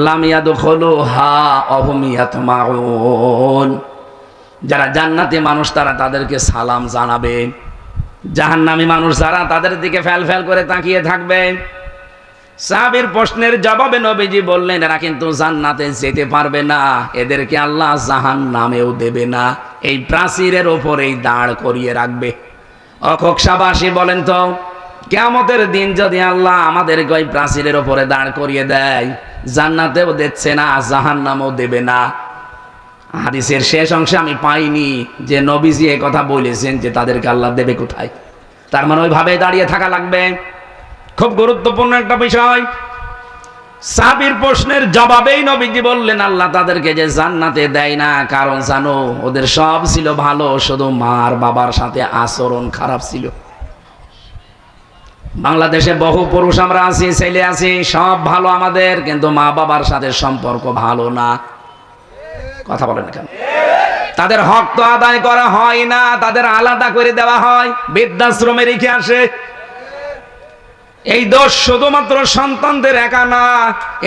লাম ইয়াদখুলুহা ওয়া হুম ইয়াতমাউন। যারা জান্নাতি মানুষ তারা তাদেরকে সালাম জানাবে, জাহান্নামী মানুষ যারা তাদের দিকে ফ্যাল ফ্যাল করে তাকিয়ে থাকবে। সাহাবীর প্রশ্নের জবাবে নবীজি বললেন, এরা কিন্তু জান্নাতে যেতে পারবে না, এদেরকে আল্লাহ জাহান্নামেও দেবে না, এই প্রাচীরের ওপরেই দাঁড় করিয়ে রাখবে। অখোকসাবাসী বলেন তো, কিয়ামতের দিন যদি আল্লাহ আমাদেরকে ওই প্রাচীরের ওপরে দাঁড় করিয়ে দেয়, জান্নাতেও দিচ্ছে না, জাহান্নামেও দেবে না। হাদিসের শেষ অংশে আমি পাইনি যে নবীজি এই কথা বলেছেন যে তাদেরকে আল্লাহ দেবে কোথায়। তার মানে ওইভাবে দাঁড়িয়ে থাকা লাগবে। খুব গুরুত্বপূর্ণ একটা বিষয়। সাহাবীর প্রশ্নের জবাবেই নবীজি বললেন, আল্লাহ তাদেরকে যে জান্নাতে দেয় না, কারণ জানো ওদের সব ছিল ভালো, শুধু মার বাবার সাথে আচরণ খারাপ ছিল। বাংলাদেশে বহু পুরুষ আমরা আছি, ছেলে আছি, সব ভালো আমাদের, কিন্তু মা বাবার সাথে সম্পর্ক ভালো না। কথা বলেন কেন? তাদের হক তো আদায় করা হয় না, তাদের আলাদা করে দেওয়া হয়, বৃদ্ধাশ্রমে রেখে আসে। এই দোষ শুধুমাত্র সন্তানদের একা না,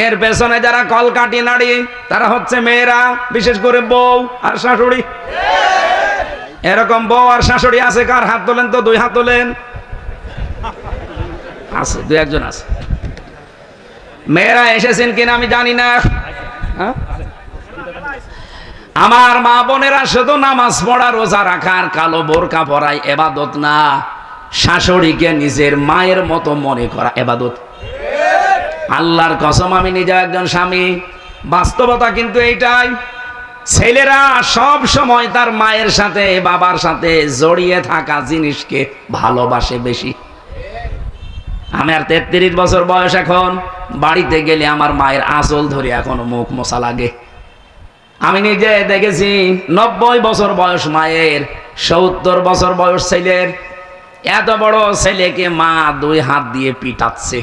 এর পেছনে যারা কলকাঠি নাড়ি তারা হচ্ছে মেয়েরা, বিশেষ করে বউ আর শাশুড়ি। এরকম বউ আর শাশুড়ি আছে কার? হাত তোলেন তো, 2 হাত তোলেন। আছে, 2-1 জন আছে। মেয়েরা এসেছেন কিনা আমি জানি না। আমার মা বোনেরা শুধু নামাজ পড়া, রোজা রাখার, কালো বোরকা পরাই ইবাদত না, শাশুড়িকে নিজের মায়ের মতো মনে করা ইবাদত। আল্লাহর কসম, আমি নিজে একজন স্বামী, বাস্তবতা কিন্তু এইটাই। ছেলেরা সব সময় তার মায়ের সাথে বাবার সাথে জড়িয়ে থাকা জিনিসকে ভালোবাসে বেশি। আমি আর 33 বছর বয়স, এখন বাড়িতে গেলে আমার মায়ের আঁচল ধরে এখনো মুখ মোছা লাগে। আমি নিজে দেখেছি 90 বছর বয়স মায়ের, 70 বছর বয়স ছেলের। এত বড় ছেলেকে মা 2 হাত দিয়ে পিটাচ্ছে,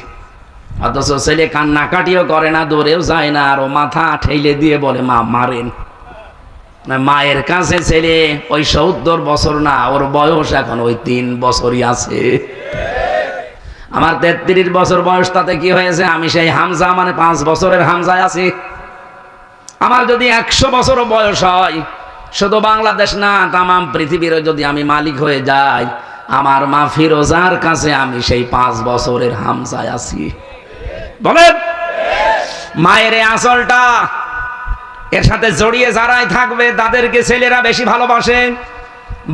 অথচ ছেলে কান্নাকাটিও করে না, দৌড়েও যায় না, আর ও মাথা ঠেলে দিয়ে বলে মা মারেন। মায়ের কাছে ছেলে ওই 70 বছর না, ওর বয়স এখন ওই 3 বছরই আছে। আমার 33 বছর বয়স, তাতে কি হয়েছে? আমি সেই হামজা, মানে 5 বছরের হামজায় আছি। আমার যদি 100 বছরও বয়স হয়, শুধু বাংলাদেশ না, তামাম পৃথিবীর যদি আমি মালিক হয়ে যাই, আমার মা ফিরোজার কাছে আমি সেই 5 বছরের হামজায় আছি। বলেন, মায়ের আঁচলটা, এর সাথে জড়িয়ে যারাই থাকবে তাদেরকে ছেলেরা বেশি ভালোবাসে।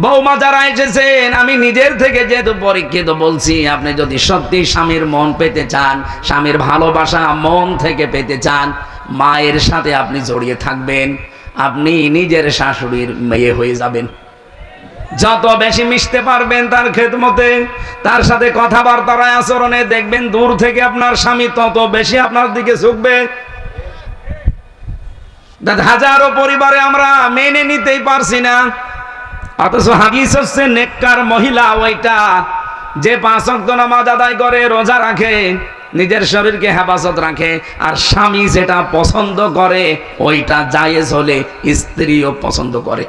বৌমা যারা এসেছেন, আমি নিজের থেকে যেহেতু পরীক্ষিত বলছি, আপনি যদি সত্যি স্বামীর মন পেতে চান, স্বামীর ভালোবাসা মন থেকে পেতে চান, মায়ের সাথে আপনি জড়িয়ে থাকবেন, আপনি নিজের শাশুড়ির মেয়ে হয়ে যাবেন। যত বেশি মিশতে পারবেন তার খেদমতে, তার সাথে কথাবার্তার আচরণে, দেখবেন দূর থেকে আপনার স্বামী তত বেশি আপনার দিকে ঝুঁকবে। হাজারো পরিবারে আমরা মেনে নিতেই পারছি না, অথচ হাদিস হচ্ছে নেককার মহিলা ওইটা যে 5 ওয়াক্ত নামাজ আদায় করে, রোজা রাখে, নিজের শরীরকে হেফাজত রাখে, আর স্বামী যেটা পছন্দ করে ওইটা জায়েজ হলে স্ত্রীও পছন্দ করে।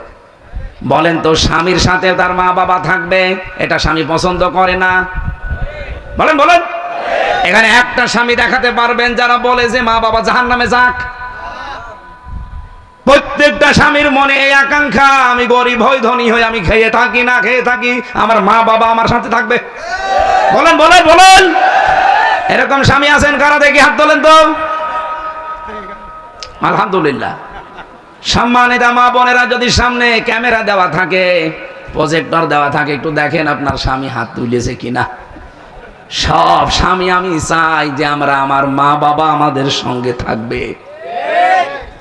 বলেন তো, স্বামীর সাথে তার মা বাবা থাকবে, এটা স্বামী পছন্দ করে না? বলেন বলেন। এখানে একটা স্বামী দেখাতে পারবেন যারা বলে যে মা বাবা জাহান্নামে যাক? প্রত্যেকটা স্বামীর মনে এই আকাঙ্ক্ষা, আমি গরিব হই ধনী হই, আমি খেয়ে থাকি না খেয়ে থাকি, আমার মা বাবা আমার সাথে থাকবে। বলেন বলেন বলেন। এরকম স্বামী আছেন কারা? দেখি হাত তোলেন তো। আলহামদুলিল্লাহ। সম্মানিতা মা বোনেরা, যদি সামনে ক্যামেরা দেওয়া থাকে, প্রজেক্টর দেওয়া থাকে, একটু দেখেন আপনার স্বামী হাত তুলেছে কিনা। সব স্বামী আমি চাই যে আমার মা বাবা আমাদের সঙ্গে থাকবে,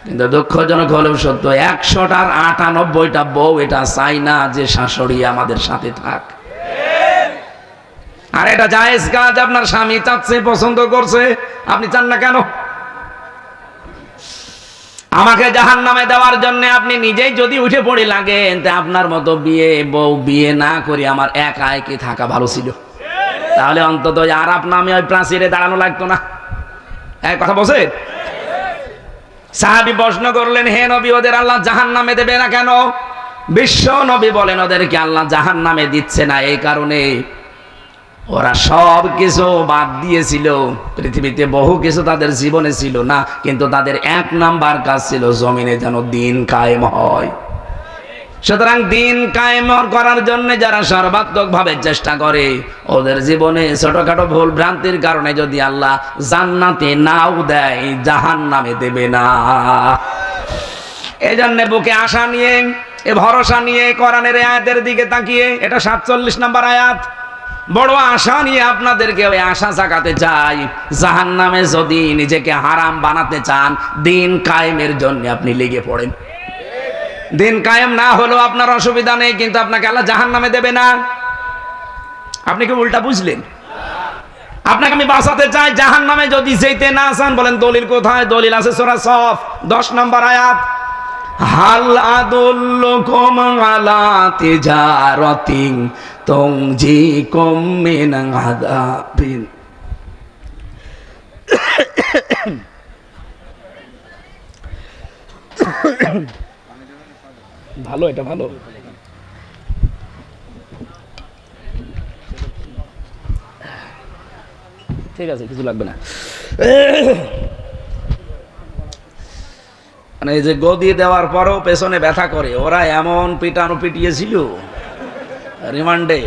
কিন্তু দুঃখজনক হলেও সত্য 100টার 98টা বউ এটা চাই না যে শাশুড়ি আমাদের সাথে থাক। আর এটা জায়েজ কাজ, আপনার স্বামী চাচ্ছে, পছন্দ করছে, আপনি চান না কেন? আমাকে জাহান্নামে দেওয়ার জন্য আপনি নিজেই যদি উঠে পড়ে লাগেন, তা আপনার মতো বউ বিয়ে না করে আমার একা একা থাকা ভালো ছিল। তাহলে অন্তত আর নামে ওই প্রাচীরে দাঁড়ানো লাগতো না। এক কথা বলছে। সাহাবী প্রশ্ন করলেন, হে নবী, ওদের আল্লাহ জাহান্নামে দেবে না কেন? বিশ্ব নবী বলেন, ওদেরকে আল্লাহ জাহান্নামে দিচ্ছে না এই কারণে ওরা সব কিছু বাদ দিয়েছিল। পৃথিবীতে বহু কিছু তাদের জীবনে ছিল না, কিন্তু তাদের 1 নাম্বার কাজ ছিল জমিনে যেন দিন কায়েম হয়। সুতরাং দিন কায়েম করার জন্য যারা সর্বাত্মক ভাবে চেষ্টা করে, ওদের জীবনে ছোটখাটো ভুল ভ্রান্তির কারণে যদি আল্লাহ জান্নাতে নাও দেয়, জাহান্নামে দেবে না। এই জন্য বুকে আশা নিয়ে, এ ভরসা নিয়ে কোরআনের আয়াতের দিকে তাকিয়ে, এটা 47 নম্বর আয়াত, বড় আশা নিয়ে আপনাদেরকে ওই আশা জাগাতে চাই। জাহান্নামে যদি নিজেকে হারাম বানাতে চান, দিন কায়েমের জন্য আপনি লেগে পড়েন। দিন কায়েম না হলেও আপনার অসুবিধা নেই, কিন্তু আপনাকে আল্লাহ জাহান্নামে দেবে না। আপনি কি উল্টা বুঝলেন? আপনাকে আমি বাঁচাতে চাই জাহান্নামে যদি যেতে না চান। বলেন দলিল কোথায়? দলিল আছে সূরা সফ 10 নম্বর আয়াত, হাল আদুল্লুকুম আলা তিজারাতিন তুনজিকুম মিন আযাবিন। ভালো, এটা ভালো। ঠিক আছে, কিছু লাগবে না। মানে এই যে গদি দেওয়ার পরও পেছনে ব্যথা করে, ওরা এমন পিটানো পিটিয়েছিল রিমান্ডে,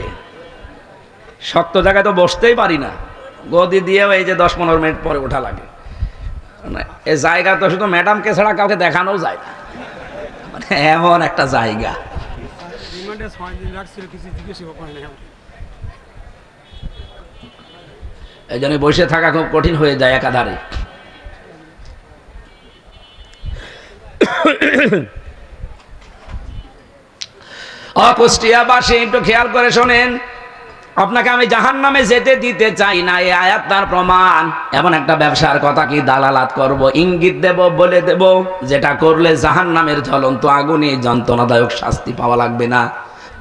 শক্ত জায়গায় তো বসতেই পারি না। গদি দিয়েও এই যে 10-15 মিনিট পরে ওঠা লাগে। মানে এই জায়গা তো শুধু ম্যাডামকে ছাড়া কাউকে দেখানো যায় না, মানে এমন একটা জায়গা। এই জন্য বসে থাকা খুব কঠিন হয়ে যায় একাধারে। কুষ্টিয়াবাসী একটু খেয়াল করে শোনেন, আপনাকে আমি জাহান্নামে যেতে দিতে চাই না, এই আয়াত তার প্রমাণ। এমন একটা ব্যবসার কথা কি দালালাত করব, ইঙ্গিত দেব, বলে দেব, যেটা করলে জাহান্নামের জ্বলন্ত আগুনে যন্ত্রণাদায়ক শাস্তি পাওয়া লাগবে না।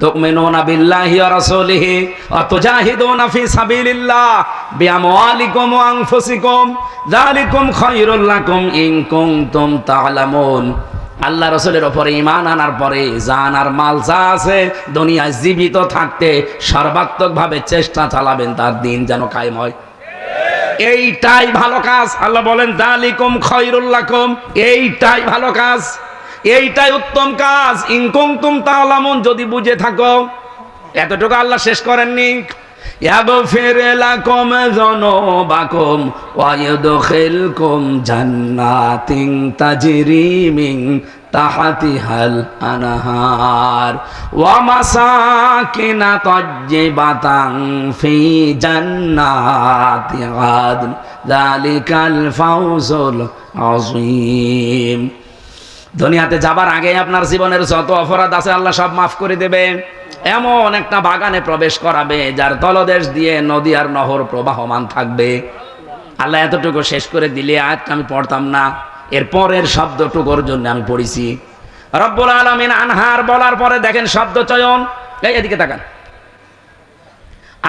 তুমিনুনা বিল্লাহি ওয়া রাসূলিহি ওয়া তুজাহিদুনা ফি সাবিলিল্লাহ বিআমওয়ালিকুম ওয়া আনফুসিকুম যালিকুম খায়রুল লাকুম ইন কুনতুম তা'লামুন। আল্লাহ রাসূলের উপরে ঈমান আনার পরে জান আর মাল যা আছে দুনিয়ায় জীবিত থাকতে সর্বাত্মকভাবে চেষ্টা চালাবেন তার দিন যেন কায়েম হয়। এইটাই ভালো কাজ। আল্লাহ বলেন যালিকুম খায়রুল লাকুম, এইটাই ভালো কাজ, এইটাই উত্তম কাজ। ইন কুনতুম তা'লামুন, যদি বুঝে থাকো। এতটুকু আল্লাহ শেষ করেননি, ইয়াগফির লাকুম যুনুবাকুম ওয়া ইউদখিলকুম জান্নাতিন তাজরি মিন তাহতিহাল আনহার ওয়া মাসাকিনা তাজ্জিবাতান ফি জান্নাতি আদন যালিকাল ফাওজুল আযীম। দুনিয়াতে যাবার আগে আপনার জীবনের যত অপরাধ আছে আল্লাহ সব মাফ করে দেবে। এমন একটা বাগানে প্রবেশ করাবে যার তলদেশ দিয়ে নদী আর নহর প্রবাহমান থাকবে। আল্লাহ এতটুকু শেষ করে দিলে আয়াতটা আমি পড়তাম না, এর পরের শব্দটুকুর জন্য আমি পড়েছি। রব্বুল আলামিন আনহার বলার পরে দেখেন শব্দ চয়ন, এদিকে তাকান।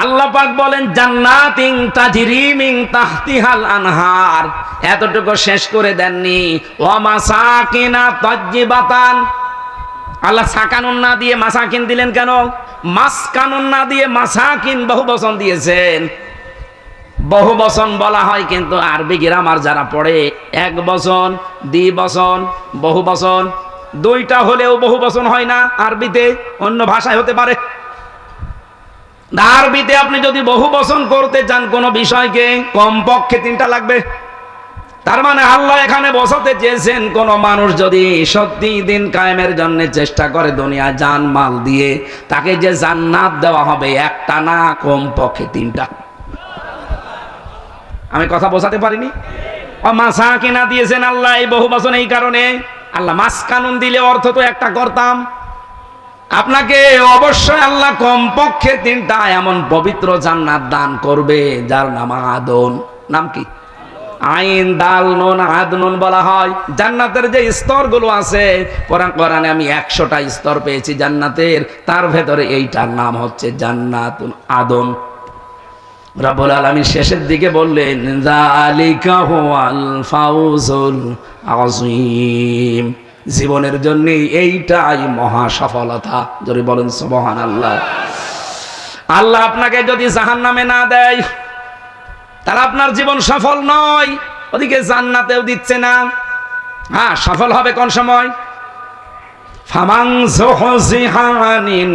আল্লাহ পাক বলেন জান্নাতিন তাজরি মিন তাহতিহাল আনহার, এতটুকু শেষ করে দেননি। ওয়া মাসাকিনা তাজ্জিবাতান, আল্লাহ সাকানুন না দিয়ে মাসাকিন দিলেন কেন? মাসকানুন না দিয়ে মাসাকিন বহু বচন দিয়েছেন। বহু বচন বলা হয়, কিন্তু আরবি গ্রামার যারা পড়ে এক বচন, দ্বিবচন, বহু বচন, দুইটা হলেও বহু বচন হয় না আরবিতে, অন্য ভাষায় হতে পারে। আরবিতে আপনি যদি বহু বচন করতে চান কোন বিষয়কে, কমপক্ষে 3টা লাগবে। তার মানে আল্লাহ এখানে বসাতে চেয়েছেন, কোন মানুষ যদি সত্যি দিন কায়েমের জন্য চেষ্টা করে দুনিয়া জান মাল দিয়ে, তাকে যে জান্নাত দেওয়া হবে একটা না, কমপক্ষে 3টা। আমি কথা বোঝাতে পারিনি? মাসাকিনা দিয়েছেন আল্লাহ এই বহু বচন এই কারণে, আল্লাহ মাস কানুন দিলে অর্থ তো একটা করতাম। আপনাকে অবশ্যই আল্লাহ কমপক্ষে 3টা এমন পবিত্র জান্নাত দান করবে যার নাম আদন। নাম কি? আইন দাল নুন আদনুন বলা হয়। জান্নাতের যে স্তরগুলো আছে, কোরআনে আমি 100টা স্তর পেয়েছি জান্নাতের, তার ভেতরে এইটার নাম হচ্ছে জান্নাতুল আদন। রব্বুল আলামিন শেষের দিকে বললেন, যালিকা হুয়াল ফাউজুল আযীম। জীবনের জন্য এইটাই মহা সফলতা। যদি বলেন সুবহানাল্লাহ। আল্লাহ আপনাকে যদি জাহান্নামে না দেয়, তাহলে আপনার জীবন সফল নয়। ওদিকে জান্নাতেও দিচ্ছে না। হ্যাঁ, সফল হবে কোন সময়? ফামান যুহজিহা আনিন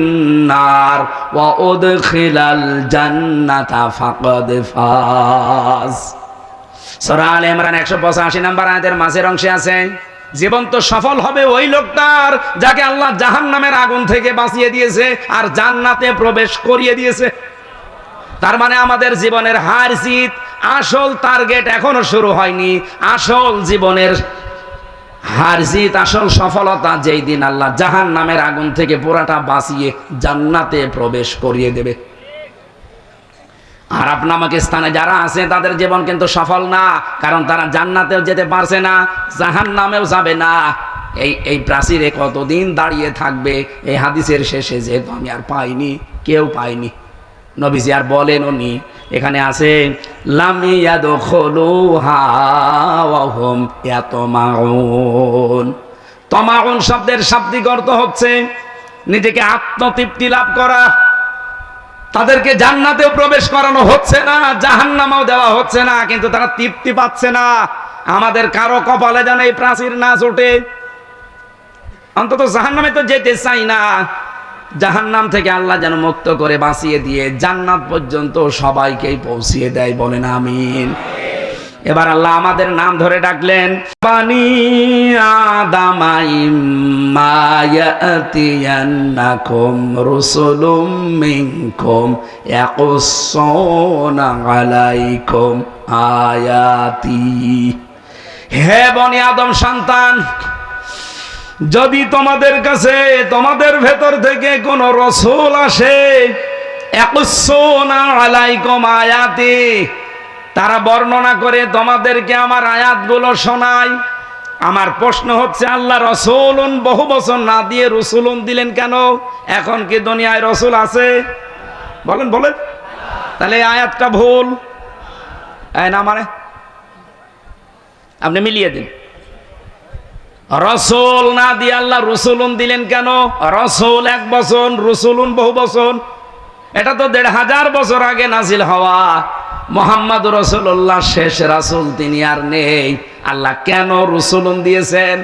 নার ওয়া উদখিলাল জান্নাতা ফাকাদ ফাজ। সূরা আলে ইমরান 185 নম্বর আয়াতের মাঝের অংশে আছে, জীবন তো সফল হবে ওই লোকটার যাকে আল্লাহ জাহান্নামের আগুন থেকে বাঁচিয়ে দিয়েছে আর জান্নাতে প্রবেশ করিয়ে দিয়েছে। তার মানে আমাদের জীবনের হার জিত, আসল টার্গেট এখনো শুরু হয়নি। আসল জীবনের হার জিত, আসল সফলতা যেই দিন আল্লাহ জাহান্নামের আগুন থেকে পুরাটা বাঁচিয়ে জান্নাতে প্রবেশ করিয়ে দেবে। আর আপনাকে স্থানে যারা আছে তাদের জীবন কিন্তু সফল না, কারণ তারা জান্নাতেও যেতে পারছে না, জাহান্নামেও যাবে না। এই প্রাচীরে কতদিন দাঁড়িয়ে থাকবে? এই হাদিসের শেষে যেহেতু আমি আর পাইনি, কেউ পাইনি, নবীজি আর বলেন উনি এখানে আছে, লাম ইয়াদখুলুহা ওয়া হুম ইয়াতমাউন। তমাউন শব্দের শাব্দিক অর্থ হচ্ছে নিজেকে আত্মতৃপ্তি লাভ করা। তাদেরকে জান্নাতেও প্রবেশ করানো হচ্ছে না, জাহান্নামেও দেওয়া হচ্ছে না, কিন্তু তারা তৃপ্তি পাচ্ছে না। আমাদের কারো কপালে যেন এই প্রাচীর না চোটে। অন্তত জাহান্নামে তো যেতে চাই না, জাহান্নাম থেকে আল্লাহ যেন মুক্ত করে বাঁচিয়ে দিয়ে জান্নাত পর্যন্ত সবাইকেই পৌঁছিয়ে দেয়। বলেন আমিন। এবার আল্লাহ আমাদের নাম ধরে ডাকলেন, বানি আদামা ইম্মা ইয়াতিয়ান্নাকুম রুসুলুম মিনকুম ইয়াকুসসুনা আলাইকুম আয়াতি। হে বনি আদম সন্তান, যদি তোমাদের কাছে তোমাদের ভেতর থেকে কোন রসূল আসে, ইয়াকুসসুনা আলাইকুম আয়াতি, তারা বর্ণনা করে তোমাদেরকে আমার আয়াতগুলো শোনায়। আমার প্রশ্ন হচ্ছে, আল্লাহ রসুলুন বহু বছর না দিয়ে রসুলুন দিলেন কেন? এখন কি দুনিয়ায় রসুল আছে? বলেন বলেন। তাহলে এই আয়াতটা ভুল না, মানে আপনি মিলিয়ে দিন। রসুল না দিয়ে আল্লাহ রসুলুন দিলেন কেন? রসুল এক বছর, রসুলুন বহু বছর। এটা তো 1500 বছর আগে নাজিল হওয়া। মুহাম্মদ রাসূলুল্লাহ শেষ রাসূল, তিনি আর নেই। আল্লাহ কেন রসুলুন দিয়েছেন?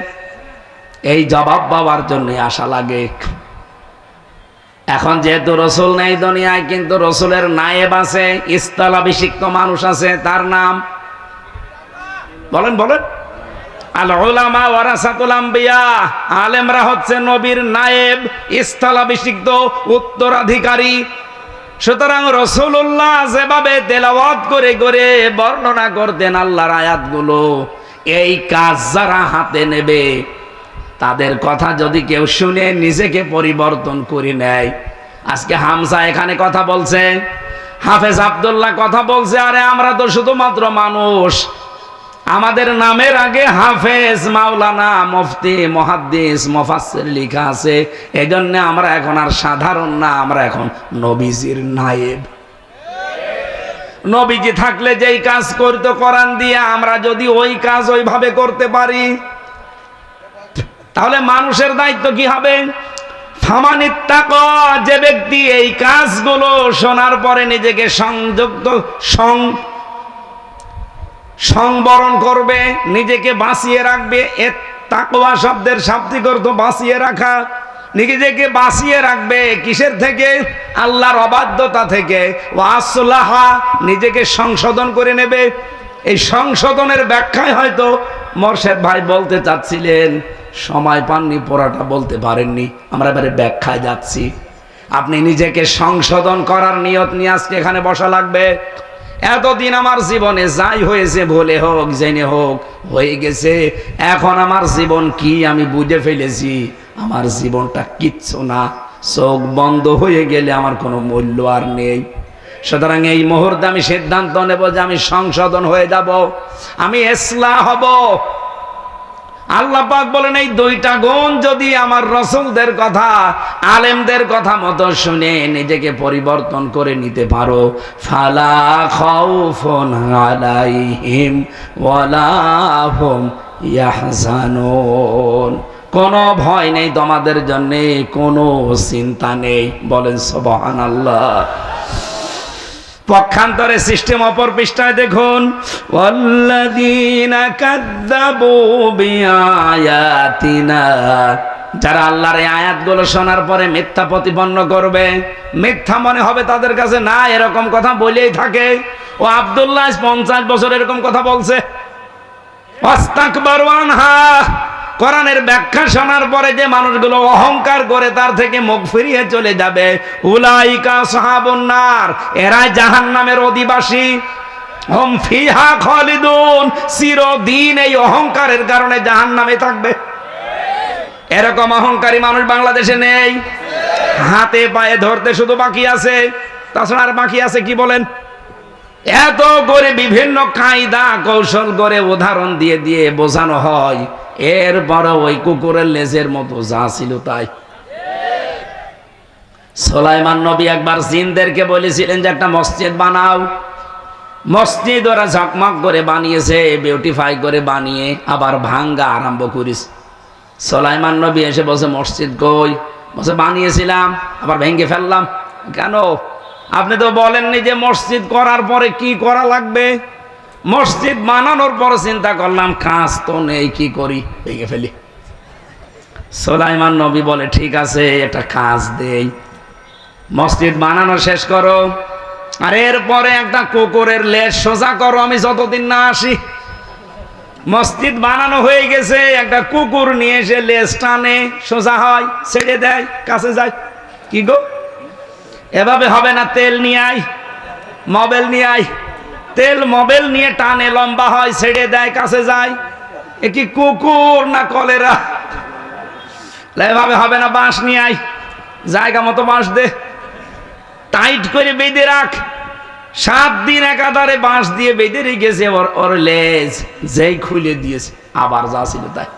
এই জবাব পাওয়ার জন্য আশা লাগে। এখন যেহেতু রসুল নেই দুনিয়ায়, কিন্তু রসুলের নায়েব আছে, স্থলাভিষিক্ত মানুষ আছে, তার নাম বলেন বলেন। আল উলামা ওয়ারাসাতুল আম্বিয়া, আলেমরা হচ্ছে নবীর নায়েব, স্থলাভিষিক্ত উত্তরাধিকারী। সুতরাং রাসূলুল্লাহ যেভাবে তেলাওয়াত করে করে বর্ণনা করতেন আল্লাহর আয়াতগুলো, এই কাজ যারা হাতে নেবে তাদের কথা যদি কেউ শুনে নিজেকে পরিবর্তন করে নেয়। আজকে হামজা এখানে কথা বলছে, হাফেজ আব্দুল্লাহ কথা বলছে, আরে আমরা তো শুধুমাত্র মানুষ, আমাদের নামের আগে হাফেজ, মাওলানা, মুফতি, মুহাদ্দিস, মুফাসসির লেখা আছে। এজন্য আমরা এখন আর সাধারণ না, আমরা এখন নবীজির নায়েব। নবীজি থাকলে যেই কাজ করতো কোরআন দিয়ে, আমরা যদি ওই কাজ ওইভাবে করতে পারি, তাহলে মানুষের দায়িত্ব কি হবে? ফামানিত্তাকা, যে ব্যক্তি এই কাজগুলো শোনার পরে নিজেকে সংবরণ করবে, নিজেকে বাঁচিয়ে রাখবে। এ তাকওয়া শব্দের শাব্দিক অর্থ বাঁচিয়ে রাখা। নিজেকে বাঁচিয়ে রাখবে কিসের থেকে? আল্লাহর অবাধ্যতা থেকে। ওয়াসলাহা, নিজেকে সংশোধন করে নেবে। এই সংশোধনের ব্যাখ্যায় হয়তো মোরশেদ ভাই বলতে চাচ্ছিলেন, সময় পাননি, পড়াটা বলতে পারেননি। আমরা এবারে ব্যাখ্যায় যাচ্ছি। আপনি নিজেকে সংশোধন করার নিয়ত নিয়ে আজকে এখানে বসা লাগবে। এতদিন আমার জীবনে যাই হয়েছে, ভুলে হোক জেনে হোক হয়ে গেছে, এখন আমার জীবন কি আমি বুঝে ফেলেছি। আমার জীবনটা কিচ্ছু না, চোখ বন্ধ হয়ে গেলে আমার কোনো মূল্য আর নেই। সুতরাং এই মুহূর্তে আমি সিদ্ধান্ত নেব যে আমি সংশোধন হয়ে যাব, আমি ইসলাহ হব। আল্লাহ পাক বলেন, এই দুইটা গুণ যদি আমার রাসূলদের কথা, আলেমদের কথা মতো শুনে নিজেকে পরিবর্তন করে নিতে পারো, ফালা খাউফুন আলাইহিম ওয়ালা হুম ইয়াহজানুন, কোনো ভয় নেই তোমাদের জন্য, কোনো চিন্তা নেই। বলেন সুবহানাল্লাহ। পক্ষান্তরে সিস্টেম অপর পৃষ্ঠায় দেখুন, ওয়াল্লাযীনা কাযযাবু বিআয়াতিনা, যারা আল্লাহর এই আয়াতগুলো শোনার পরে মিথ্যা প্রতিপন্ন করবে, মিথ্যা মনে হবে তাদের কাছে, না এরকম কথা বলেই থাকে। ও আব্দুল্লাহ 50 বছর এরকম কথা বলছে। ওয়াস্তাকবারু আনহা, কোরআনের ব্যাখ্যা শোনার পরে যে মানুষগুলো অহংকার করে তার থেকে মুখ ফিরিয়ে চলে যাবে, উলাইকা আসহাবুন নার, এরাই জাহান্নামের অধিবাসী। হুম ফিহা খালিদুন, চিরদিন এই অহংকারের কারণে জাহান্নামে থাকবে। এরকম অহংকারী মানুষ বাংলাদেশে নেই, হাতে পায়ে ধরতে শুধু বাকি আছে, তাছাড়া আর বাকি আছে কি বলেন? এত করে বিভিন্ন কায়দা কৌশল করে উদাহরণ দিয়ে দিয়ে বোঝানো হয়, এরপরে ওই কুকুরের লেজের মতো যা ছিল তাই। সুলাইমান নবী একবার জিনদেরকে বলেছিলেন যে একটা মসজিদ বানাও। মসজিদ ওরা ঝকমক করে বানিয়েছে, বিউটিফাই করে বানিয়ে আবার ভাঙ্গা আরম্ভ করিস। সুলাইমান নবী এসে বলছে, মসজিদ কই? বলছে বানিয়েছিলাম, আবার ভেঙে ফেললাম। কেন? আপনি তো বলেননি যে মসজিদ করার পরে কি করা লাগবে। মসজিদ বানানোর পর চিন্তা করলাম কাজ তো নেই, কি করি, ভেঙে ফেলি। সুলাইমান নবী বলে, ঠিক আছে একটা কাজ দেই, মসজিদ বানানো শেষ করো, আর এরপরে একটা কুকুরের লেজ সোজা করো, আমি যতদিন না আসি। মসজিদ বানানো হয়ে গেছে, একটা কুকুর নিয়ে এসে লেজ টানে, সোজা হয়, ছেড়ে দেয়, কাছে যায়। কি গো, এভাবে হবে না, তেল নিয়ে আয়, মোবাইল নিয়ে আয়, তেল মোবাইল নিয়ে টানে, লম্বা হয়, ছেড়ে দেয়, কাছে যায়। এ কি কুকুর না কলেরা? এভাবে হবে না, বাঁশ নিয়ে আয়, জায়গা মতো বাঁশ দে, টাইট করে বেঁধে রাখ। 7 দিন একাধারে বাঁশ দিয়ে বেঁধে রেখেছে, ওর লেজ যেই খুলে দিয়েছে আবার যা ছিল তাই।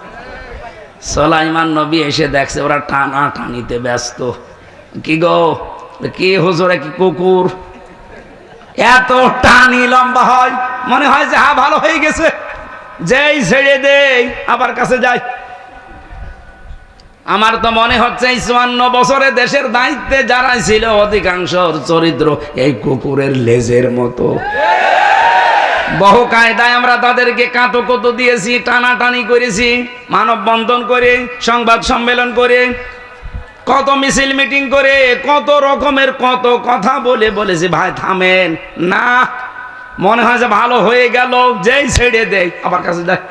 সুলাইমান নবী এসে দেখছে ওরা টানা টানিতে ব্যস্ত। কি গো, কি হুজুরে, কি কুকুর এত টানি লম্বা হয়, মনে হয় যে হ্যাঁ ভালো হয়ে গেছে, যেই ছেড়ে দেই আবার কাছে যায়। আমার তো মনে হচ্ছে এই 54 বছরে দেশের দায়িত্বে যারা ছিল অধিকাংশ চরিত্র এই কুকুরের লেজের মতো। বহু কায়দায় আমরা তাদেরকে কাতো কতো দিয়েছি, টানাটানি করেছি, মানববন্ধন করে, সংবাদ সম্মেলন করে, কত মিছিল মিটিং করে, কত রকমের কত কথা বলে বলেছি ভাই থামেন না, মনে হয় যে ভালো হয়ে গেল, যেই ছেড়ে দেয় আবার কাছে যায়।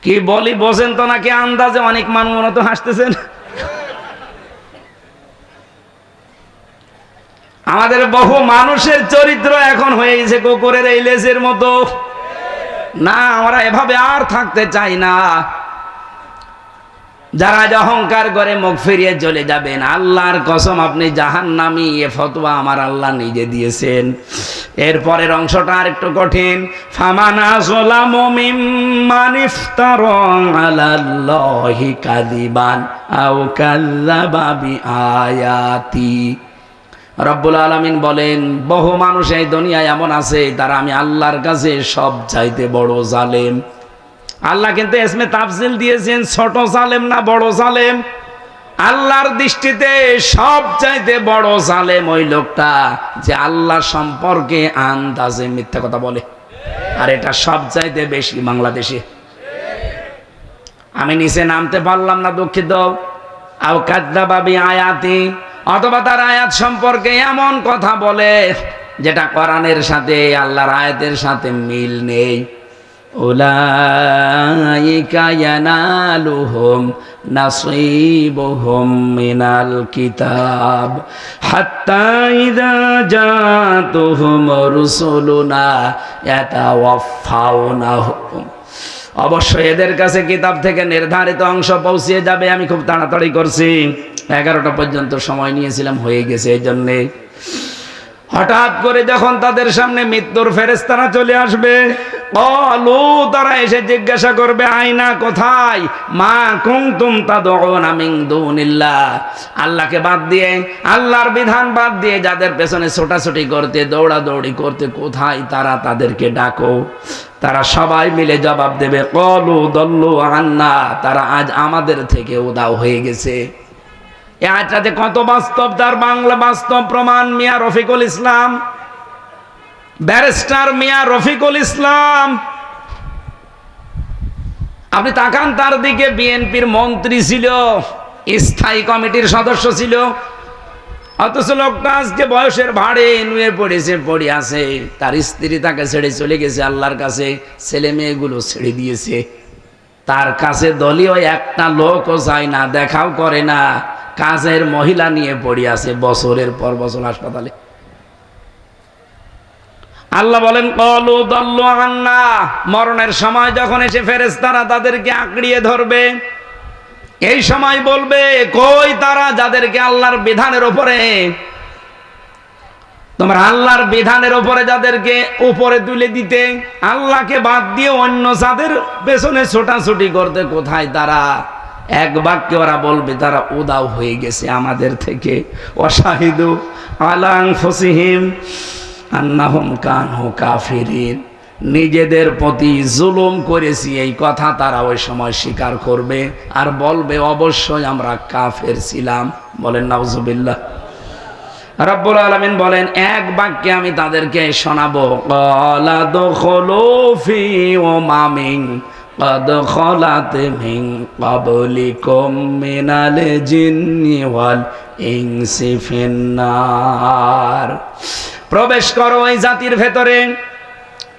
কি বলি বোঝেন তো নাকি আন্দাজে? অনেক মানুষ মনে তো হাসতেছেন। আমাদের বহু মানুষের চরিত্র এখন হয়ে গেছে কুকুরের এই লেজের মতো। না, আমরা এভাবে আর থাকতে চাই না। যারা অহংকার করে মুখ ফিরিয়ে চলে যাবেন, আল্লাহর কসম আপনি জাহান্নামী, এ ফতোয়া আমার আল্লাহ নিজে দিয়েছেন। এরপরের অংশটা আর একটু কঠিন। ফামানা যালামু মিম্মান ইফতারা আলাল্লাহি কাযিবান আও কাযযাবা বিআয়াতি। রব্বুল আলামিন বলেন, বহু মানুষ এই দুনিয়ায় এমন আছে তারা আমি আল্লাহর কাছে সব চাইতে বড় জালেম। আল্লাহ কিন্তু ইসমে তাফজিল দিয়েছেন, ছোট জালেম না বড় জালেম। আল্লাহর দৃষ্টিতে সব চাইতে বড় জালেম ওই লোকটা যে আল্লাহ সম্পর্কে আন্দাজে মিথ্যা কথা বলে, আর এটা সব চাইতে বেশি বাংলাদেশে। আমি নিচে নামতে পারলাম না, দুঃখিত। আও কাযযাবা বিআয়াতি, অথবা তার আয়াত সম্পর্কে এমন কথা বলে যেটা কোরআনের সাথে, আল্লাহর আয়াতের সাথে মিল নেই। উলাইকা ইয়ানালুহুম নাসীবুহুম মিনাল কিতাব হাত্তা ইযা জাতুহুম রুসুলুনা ইয়াতাওয়াফাউনাহুম। অবশ্যই এদের কাছে কিতাব থেকে নির্ধারিত অংশ পৌঁছে যাবে। আমি খুব তাড়াতাড়ি করছি, 11টা পর্যন্ত সময় নিয়েছিলাম, হয়ে গেছে। এই জন্যে হঠাৎ করে যখন তাদের সামনে মৃত্যুর ফেরেশতারা চলে আসবে, তারা এসে জিজ্ঞাসা করবে, আইনা, কোথায়, মা কুনতুম তাদউনা মিন দুনিল্লাহ, আল্লাহকে বাদ দিয়ে, আল্লাহর বিধান বাদ দিয়ে যাদের পেছনে ছোটাছুটি করতে, দৌড়াদৌড়ি করতে, কোথায় তারা, তাদেরকে ডাকো। তারা সবাই মিলে জবাব দেবে, ক্বালু দাল্লু আন্না, তারা আজ আমাদের থেকে উধাও হয়ে গেছে। এই আয়াতটাতে কত বাস্তব, তার বাংলা বাস্তব প্রমাণ মিয়া রফিকুল ইসলাম, ব্যারিস্টার মিয়া রফিকুল ইসলাম। আপনি তাকান তার দিকে, বিএনপির মন্ত্রী ছিল, স্থায়ী কমিটির সদস্য ছিল, অথচ লোকটা আজকে বয়সের ভাড়ে নুয়ে পড়েছে, পড়ে আছে। তার স্ত্রী তাকে ছেড়ে চলে গেছে আল্লাহর কাছে, ছেলে মেয়েগুলো ছেড়ে দিয়েছে। তার কাছে দলীয় একটা লোকও যায় না, দেখাও করে না, কাজের মহিলা নিয়ে পড়ে আছে বছরের পর বছর হাসপাতালে। আল্লাহ বলেন, ক্বালু দাল্লু আন্না, মরণের সময় যখন এসে ফেরেশতারা তাদেরকে আঁকড়িয়ে ধরবে, এই সময় বলবে, কই তারা যাদেরকে আল্লাহর বিধানের উপরে, তোমার আল্লাহর বিধানের উপরে যাদেরকে উপরে তুলে দিতে, আল্লাহকে বাদ দিয়ে অন্য যাদের পেছনে ছোটাছুটি করতে, কোথায় তারা? এক বাক্যে ওরা বলবে, তারা উদাও হয়ে গেছে আমাদের থেকে। ওয়াশাহিদু আলা আনফুসিহিম আন্নাহুম কানু কাফিরিন, নিজেদের প্রতি জুলুম করেছি এই কথা তারা ওই সময় স্বীকার করবে আর বলবে, অবশ্যই আমরা কাফের ছিলাম। বলেন নাউজুবিল্লাহ। রব্বুল আলামিন বলেন, এক বাক্যে আমি তাদেরকে শোনাবো, ক্বালা দুখুলু ফি উমামিন ক্বাদ খালাত মিন ক্বাবলিকুম মিনাল জিন্নি ওয়াল ইনসি ফিন্নার, প্রবেশ করো ওই জাতির ভেতরে,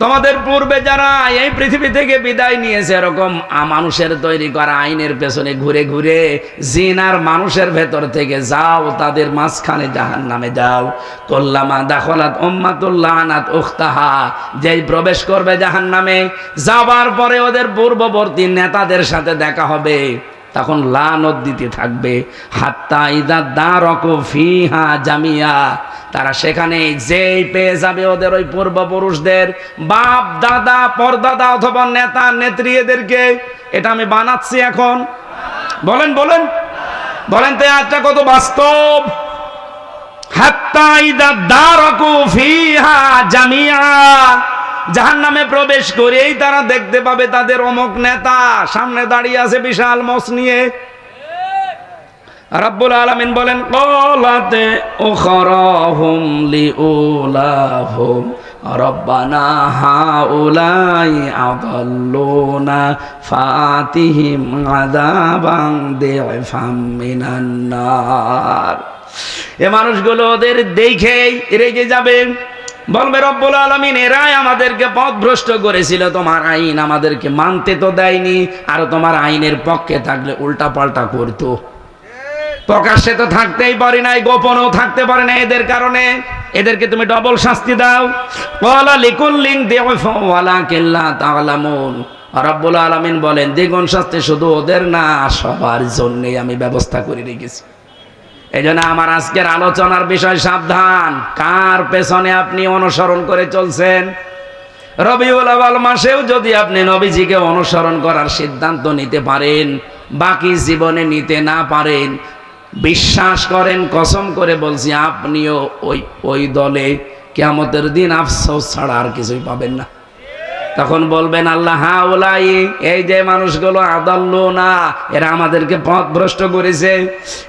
তোমাদের পূর্বে যারা এই পৃথিবী থেকে বিদায় নিয়েছে, এরকম মানুষের তৈরি করা আইনের পেছনে ঘুরে ঘুরে জিন আর মানুষের ভেতর থেকে যাও, তাদের মাঝখানে জাহান্নামে যাও। কুল্লামা দাখালাত উম্মাতুল লানাত উখতাহা, যেই প্রবেশ করবে জাহান্নামে, যাবার পরে ওদের পূর্ববর্তী নেতাদের সাথে দেখা হবে, তখন লানত দিতে থাকবে। হাত্তা ইদা দারাকু ফিহা জামিয়া, তারা সেখানে যেই পেয়ে যাবে ওদের ওই পূর্বপুরুষদের, বাপ দাদা পরদাদা অথবা নেতা নেত্রী, এদেরকে, এটা আমি বানাচ্ছি এখন, বলেন বলেন বলেন তো আজটা কত বাস্তব। হাত্তা ইদা দারাকু ফিহা জামিয়া, জাহান্নামে প্রবেশ করেই তারা দেখতে পাবে তাদের অমুক নেতা সামনে দাঁড়িয়ে আছে বিশাল মস নিয়ে। রাব্বুল আলামিন বলেন, ক্বালাতে উখরাহুম লিউলাহুম রব্বানা হাউলাই আদাল্লুনা ফাতিহিম আযাবান দিফাম মিনান নার, এ মানুষগুলো ওদের দেখেই রেগে যাবেন, বলবে, রব্বুল আলামিন এরাই আমাদেরকে পথভ্রষ্ট করেছিল, তোমার আইন আমাদেরকে মানতে তো দেয়নি, আর তোমার আইনের পক্ষে থাকলে উল্টা পাল্টা করতো। প্রকাশ্যে তো থাকতেই পারি নাই, গোপনেও থাকতে পারে না, এদের কারণে এদেরকে তুমি ডবল শাস্তি দাও। ওয়ালা লিকুল্লিন দিউফা ওয়ালাকিন লা তা'লামুন, রব্বুল আলামিন বলেন, দ্বিগুণ শাস্তি শুধু ওদের না, সবার জন্যই আমি ব্যবস্থা করে রেখেছি। এই জন্য আমার আজকের আলোচনার বিষয় সাবধান, কার পেছনে আপনি অনুসরণ করে চলছেন। রবিউল আউয়াল মাসেও যদি আপনি নবীজিকে অনুসরণ করার সিদ্ধান্ত নিতে পারেন, বাকি জীবনে নিতে না পারেন, বিশ্বাস করেন, কসম করে বলছি, আপনিও ওই দলে কিয়ামতের দিন আফসোস ছাড়া আর কিছুই পাবেন না। তখন বলবেন, আল্লাহ হাউলাই, এই যে মানুষগুলো আদাল্লুনা, এরা আমাদেরকে পথভ্রষ্ট করেছে,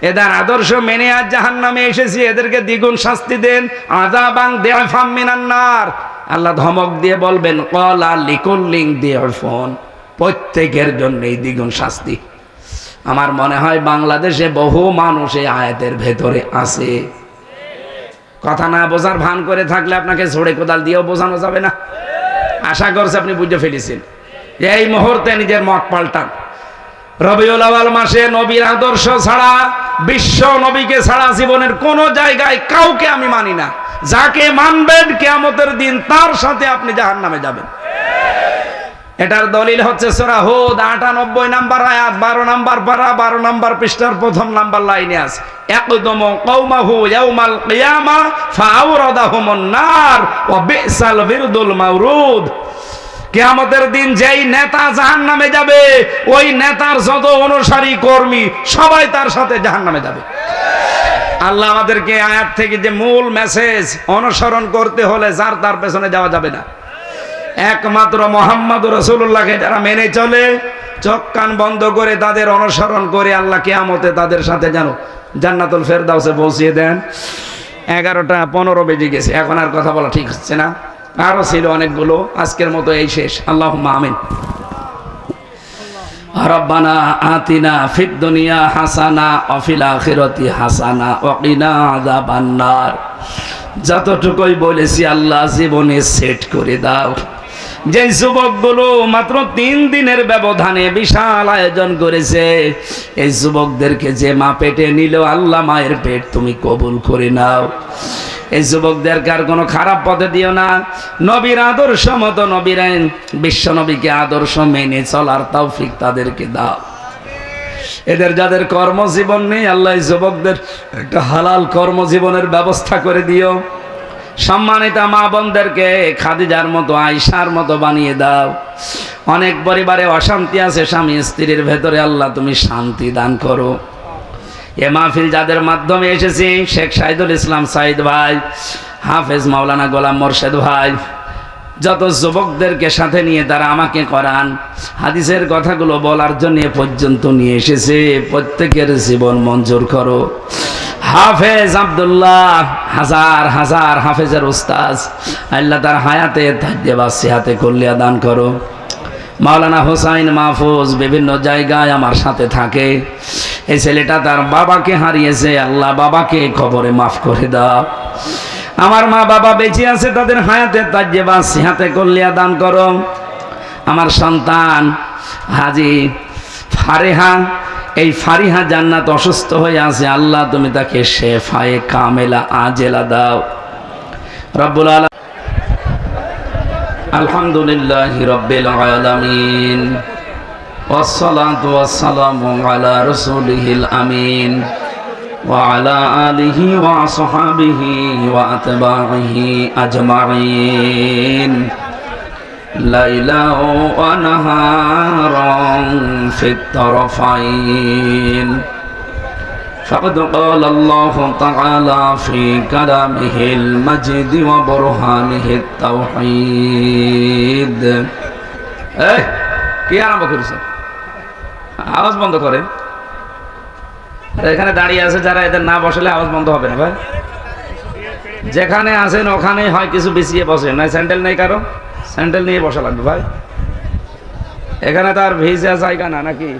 এদের আদর্শ মেনে আজ জাহান্নামে এসেছি, এদেরকে দ্বিগুণ শাস্তি দেন, আযাবান দিফাম মিনান নার। আল্লাহ ধমক দিয়ে বলবেন, ক্বালা লিকুল্লিন দিফুন, প্রত্যেকের জন্যই দ্বিগুণ শাস্তি। আমার মনে হয় বাংলাদেশে বহু মানুষ এই আয়াতের ভেতরে আছে। কথা না বোঝার ভান করে থাকলে আপনাকে ঝোড়ে কোদাল দিয়েও বোঝানো যাবে না। আশা করছি আপনি বুঝে ফেলেছেন। এই মুহূর্তে নিজের মত পাল্টান। রবিউল আউয়াল মাসে নবীর আদর্শ ছাড়া, বিশ্ব নবীকে ছাড়া জীবনের কোন জায়গায় কাউকে আমি মানি না। যাকে মানবেন কিয়ামতের দিন তার সাথে আপনি জাহান্নামে যাবেন। এটার দলিল হচ্ছে সূরা হুদ ৯৮ নাম্বার আয়াত, ১২ নাম্বার পারা, ১২ নাম্বার পৃষ্ঠার প্রথম নাম্বার লাইনে আছে, ইয়াকদুমু কওমাহু ইয়াউমাল কিয়ামা ফাআওরাদাহুমুন নার ওয়া বিসাল বিরদুল মাওরুদ। কিয়ামতের দিন যেই নেতা জাহান্নামে যাবে, ওই নেতার যত অনুসারী কর্মী সবাই তার সাথে জাহান্নামে যাবে। আল্লাহ আমাদেরকে আয়াত থেকে যে মূল মেসেজ, অনুসরণ করতে হলে যার তার পেছনে যাওয়া যাবে না। একমাত্র মুহাম্মদুর রাসূলুল্লাহকে যারা মেনে চলে, চোখ কান বন্ধ করে তাদের অনুসরণ করে, আল্লাহ কিয়ামতে তাদের সাথে যেন জান্নাতুল ফেরদাউসে পৌঁছিয়ে দেন। 11:15 বেজে গেছে, এখন আর কথা বলা ঠিক হচ্ছে না। আরো ছিল অনেকগুলো, আজকের মতো এই শেষ। আল্লাহুম্মা আমিন। রব্বানা আতিনা ফিদ দুনিয়া হাসানা ওয়া ফিল আখিরাতি হাসানা ওয়া কিনা আযাবান নার। যতটুকুই বলেছি আল্লাহ জীবনে সেট করে দাও। যে যুবকগুলো মাত্র 3 দিনের ব্যবধানে বিশাল আয়োজন করেছে, এই যুবকদেরকে যে মা পেটে নিল, আল্লাহ মায়ের পেট তুমি কবুল করে নাও। এই যুবকদেরকে আর কোনো খারাপ পথে দিও না। নবীর আদর্শ মতো, নবীর বিশ্ব নবীকে আদর্শ মেনে চলার তৌফিক তাদেরকে দাও। এদের যাদের কর্মজীবন নেই, আল্লাহ যুবকদের একটা হালাল কর্মজীবনের ব্যবস্থা করে দিও। সম্মানিত মা বোনদেরকে খাদিজার মতো, আয়েশার মতো বানিয়ে দাও। অনেক পরিবারে অশান্তি আছে স্বামী স্ত্রীর ভেতরে, আল্লাহ তুমি শান্তি দান করো। এ মাহফিল যাদের মাধ্যমে এসেছি, শেখ শাহিদুল ইসলাম সাইদ ভাই, হাফেজ মাওলানা গোলাম মোর্শেদ ভাই, যত যুবকদেরকে সাথে নিয়ে তারা আমাকে কোরআন হাদিসের কথাগুলো বলার জন্য এ পর্যন্ত নিয়ে এসেছে, প্রত্যেকের জীবন মঞ্জুর করো। হাফেজ আব্দুল্লাহ, হাজার হাজার হাফেজের উস্তাজ, আল্লাহ তার হায়াতে তাজ্জেবা সিহাতে কল্যাণ দান করো। মাওলানা হোসাইন মাহফুজ বিভিন্ন জায়গায় আমার সাথে থাকে। এই ছেলেটা তার বাবাকে হারিয়েছে, আল্লাহ বাবাকে খবরে মাফ করে দাও। আমার মা বাবা বেঁচে আছে, তাদের হায়াতে তাজ্জেবা সিহাতে কল্যাণ দান করো। আমার সন্তান হাজি ফারেহা, এই ফারিহা জান্নাত অসুস্থ হয়ে আছে, আল্লাহ তুমি তাকে শেফায়ে কামেলা আজেলা দাও। রব্বুল আলামিন। আলহামদুলিল্লাহি রাব্বিল আলামিন ওয়াসসালাতু ওয়াসসালামু আলা রাসূলিহিল আমিন ওয়া আলা আলিহি ওয়া আসহাবিহি ওয়া আতবাইহি আজমাইন। লাইলা ওয়া নাহারান ফিত তারফাইন। فقد قال الله تعالى في كلامه المجيد وبرهانه التوحيد. কি আরম্ভ করেছে? আওয়াজ বন্ধ করেন। এখানে দাঁড়িয়ে আছে যারা, এদের না বসলে আওয়াজ বন্ধ হবে না ভাই। যেখানে আছেন ওখানে হয় কিছু বিছিয়ে বসেন, না স্যান্ডেল নেই কারো, স্যান্ডেল নিয়ে বসা লাগবে ভাই। এখানে তো আর ভিজা জায়গা না নাকি?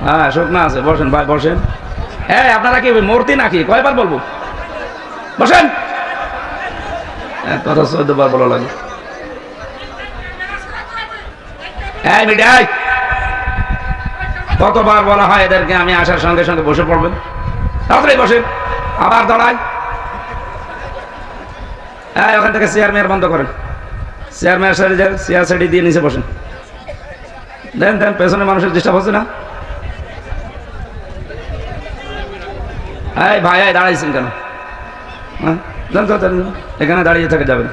হ্যাঁ শুকনা আছে, বসেন ভাই বসেন। হ্যাঁ আপনারা কি মূর্তি নাকি? কয়বার বলবো? বসেন। কথা 14 বার বলা লাগে। এই মিডিয়ায় কতবার বলা হয় এদেরকে, আমি আসার সঙ্গে সঙ্গে বসে পড়বেন, তাড়াতাড়ি বসেন, আবার দাঁড়ায়। হ্যাঁ ওখান থেকে চেয়ার মেয়ার বন্ধ করেন, চেয়ার মেয়ার সাইডে যান, চেয়ার সাইডে দিয়ে নিচে বসেন। দেন দেন, পেছনে মানুষের ডিস্টার্ব হচ্ছে না? এই ভাই দাঁড়াইছেন কেন? হ্যাঁ এখানে দাঁড়িয়ে থেকে যাবেন।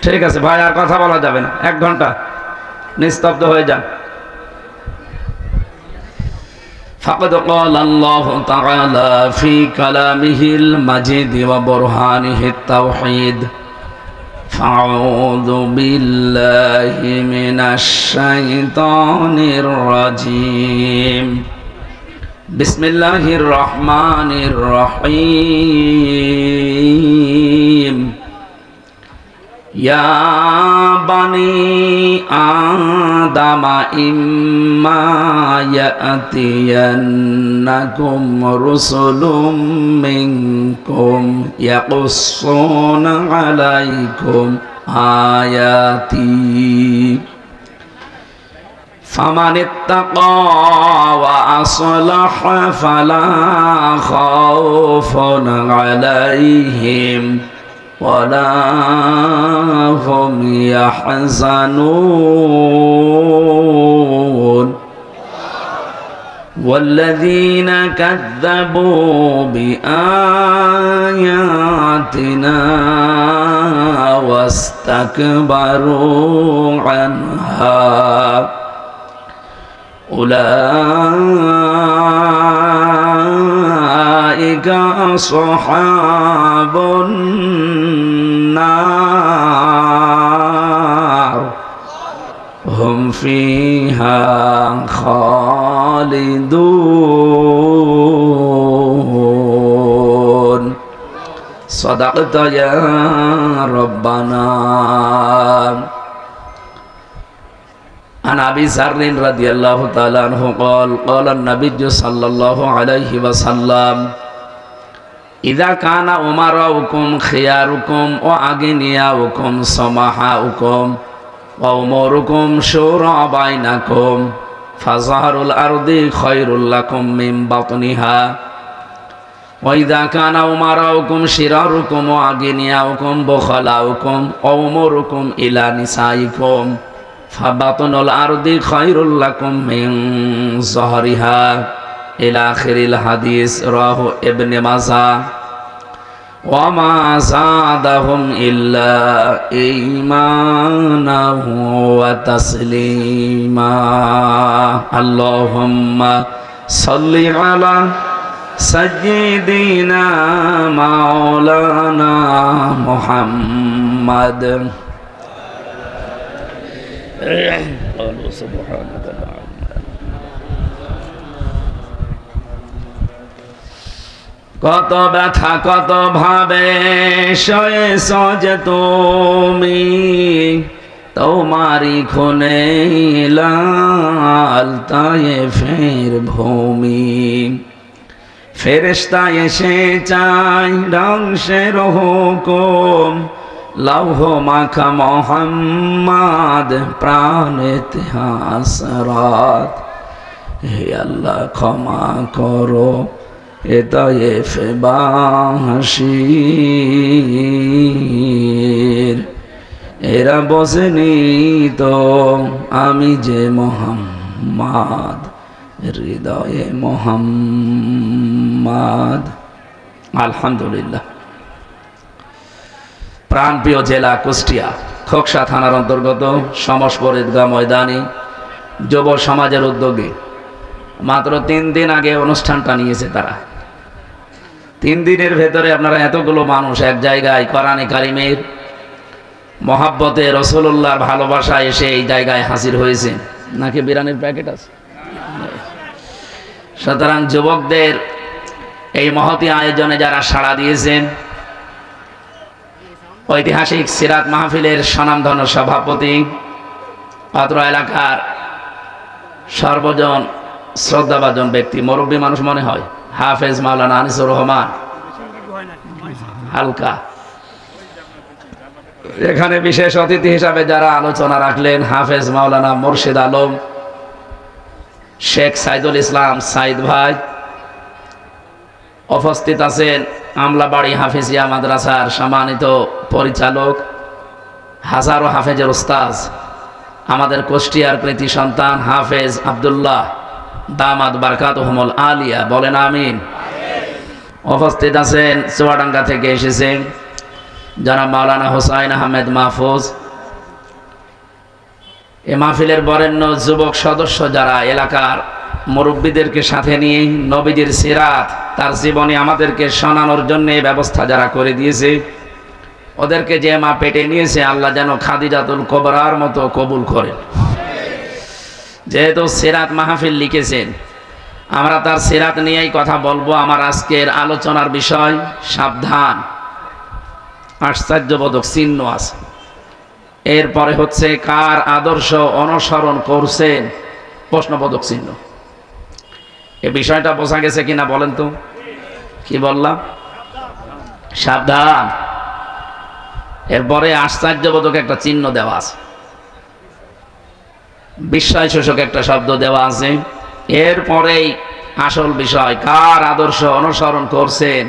ঠিক আছে ভাই, আর কথা বলা যাবে না, 1 ঘন্টা নিস্তব্ধ হয়ে যান। فقد قال الله تعالى في كلامه المجيد وبرهانه التوحيد. فأعوذ بالله من الشيطان الرجيم. بسم الله الرحمن الرحيم. ইয়া বানি আদম ইম্মা ইয়াতিয়ান্নাকুম রুসুলুম মিনকুম ইয়াকুসসুনা আলাইকুম আয়াতি ফামান ইত্তাকা ওয়া আসলাহা ফালা খাউফুন আলাইহিম ওয়ালা হুম ইয়াহজানুন والذين كذبوا بآياتنا واستكبروا عنها أولئك أصحاب النار هم فيها خالدون صدقت يا ربنا. عن أبي ذر رضي الله تعالى عنه قال قال النبي صلى الله عليه وسلم إذا كان أمراؤكم خياركم وأغنياؤكم سمحاؤكم وأموركم شورى بينكم فظهر الأرض خير لكم من بطنها وإذا كان أمراؤكم شراركم وأغنياؤكم بخلاؤكم وأموركم إلى نسائكم فبطن الأرض خير لكم من ظهرها إلى آخر الحديث رواه ابن ماجه وما زادهم إلا إيمانا وتسليما. اللهم صل على سيدنا مولانا محمد. قالوا سبحانك لا علم لنا. কত ব্যথা কত ভাবে সয়েছ যে তুমি তোমারি খুনে লাল তায়েফের ভূমি ফেরেশতা এসে চাই ধ্বংসের হুকুম লৌহ মাখা মোহাম্মদ প্রাণেতে হাসরাত হে আল্লাহ ক্ষমা করো এ তায়েফে বাসীর এরা বোঝেনি তো আমি যে মোহাম্মদ হৃদয়ে মোহাম্মদ। আলহামদুলিল্লাহ। প্রাণপ্রিয় জেলা কুষ্টিয়া খোকসা থানার অন্তর্গত সমসপুর ঈদগাহ ময়দানে যুব সমাজের উদ্যোগে মাত্র 3 দিন আগে অনুষ্ঠানটা নিয়েছে তারা। 3 দিনের ভেতরে আপনারা এতগুলো মানুষ এক জায়গায় কোরআনে কারিমের মহাব্বতে রাসূলুল্লাহর ভালোবাসা এসে এই জায়গায় হাজির হয়েছে নাকি বিরানির প্যাকেট আছে। সুতরাং যুবকদের এই মহতী আয়োজনে যারা সাড়া দিয়েছেন, ঐতিহাসিক সিরাত মাহফিলের স্বনামধন্য সভাপতি, অত্র এলাকার সর্বজন শ্রদ্ধাভাজন ব্যক্তি, মুরব্বী মানুষ মনে হয়, হাফেজ মাওলানা আনিসুর রহমান হালকা। এখানে বিশেষ অতিথি হিসাবে যারা আলোচনা রাখলেন, হাফেজ মাওলানা মুর্শিদ আলম, শেখ সাইদুল ইসলাম সাইদ ভাই। উপস্থিত আছেন আমলাবাড়ি হাফেজিয়া মাদ্রাসার সম্মানিত পরিচালক, হাজারো হাফেজের উস্তাজ, আমাদের কুষ্টিয়ার কৃতি সন্তান হাফেজ আব্দুল্লাহ দামাত বারকাতুহুমুল আলিয়া, বলেন আমিন। উপস্থিত আছেন চুয়াডাঙ্গা থেকে এসেছেন জনাব মাওলানা হোসাইন আহমেদ মাহফুজ। এ মাহফিলের বরেণ্য যুবক সদস্য যারা এলাকার মুরব্বীদেরকে সাথে নিয়ে নবীজির সিরাত তার জীবনে আমাদেরকে শোনানোর জন্য ব্যবস্থা যারা করে দিয়েছে, ওদেরকে যে মা পেটে নিয়েছে আল্লাহ যেন খাদিজাতুল কুবরার মতো কবুল করেন। যেহেতু সিরাত মাহফিল লিখেছেন, আমরা তার সিরাত নিয়েই কথা বলবো। আমার আজকের আলোচনার বিষয় সাবধান, আশ্চর্যবোধক চিহ্ন আছে। এরপরে হচ্ছে কার আদর্শ অনুসরণ করছেন, প্রশ্নবোধক চিহ্ন। এই বিষয়টা বোঝা গেছে কিনা বলেন তো? কি বললাম? সাবধান। এরপরে আশ্চর্যবোধক একটা চিহ্ন দেওয়া আছে, বিস্ময় সূচক একটা শব্দ দেওয়া আছে। এরপরেই আসল বিষয়, কার আদর্শ অনুসরণ করছেন,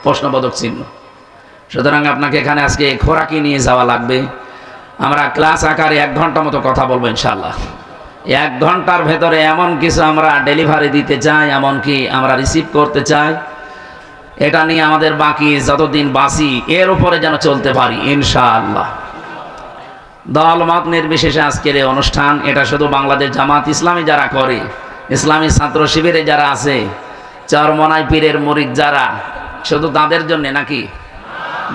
প্রশ্নবোধক চিহ্ন। সুতরাং আপনাকে এখানে আজকে খোরাকি নিয়ে যাওয়া লাগবে। আমরা ক্লাস আকারে 1 ঘন্টা মতো কথা বলবো ইনশাআল্লাহ। 1 ঘন্টার ভেতরে এমন কিছু আমরা ডেলিভারি দিতে চাই, এমনকি আমরা রিসিভ করতে চাই, এটা নিয়ে আমাদের বাকি যতদিন বাঁচি এর উপরে যেন চলতে পারি ইনশাআল্লাহ। দল মত নির্বিশেষে আজকের এই অনুষ্ঠান, এটা শুধু বাংলাদেশ জামাত ইসলামী যারা করে, ইসলামী ছাত্র শিবিরে যারা আছে, চরমনাই পীরের মুরিদ যারা, শুধু তাদের জন্য নাকি?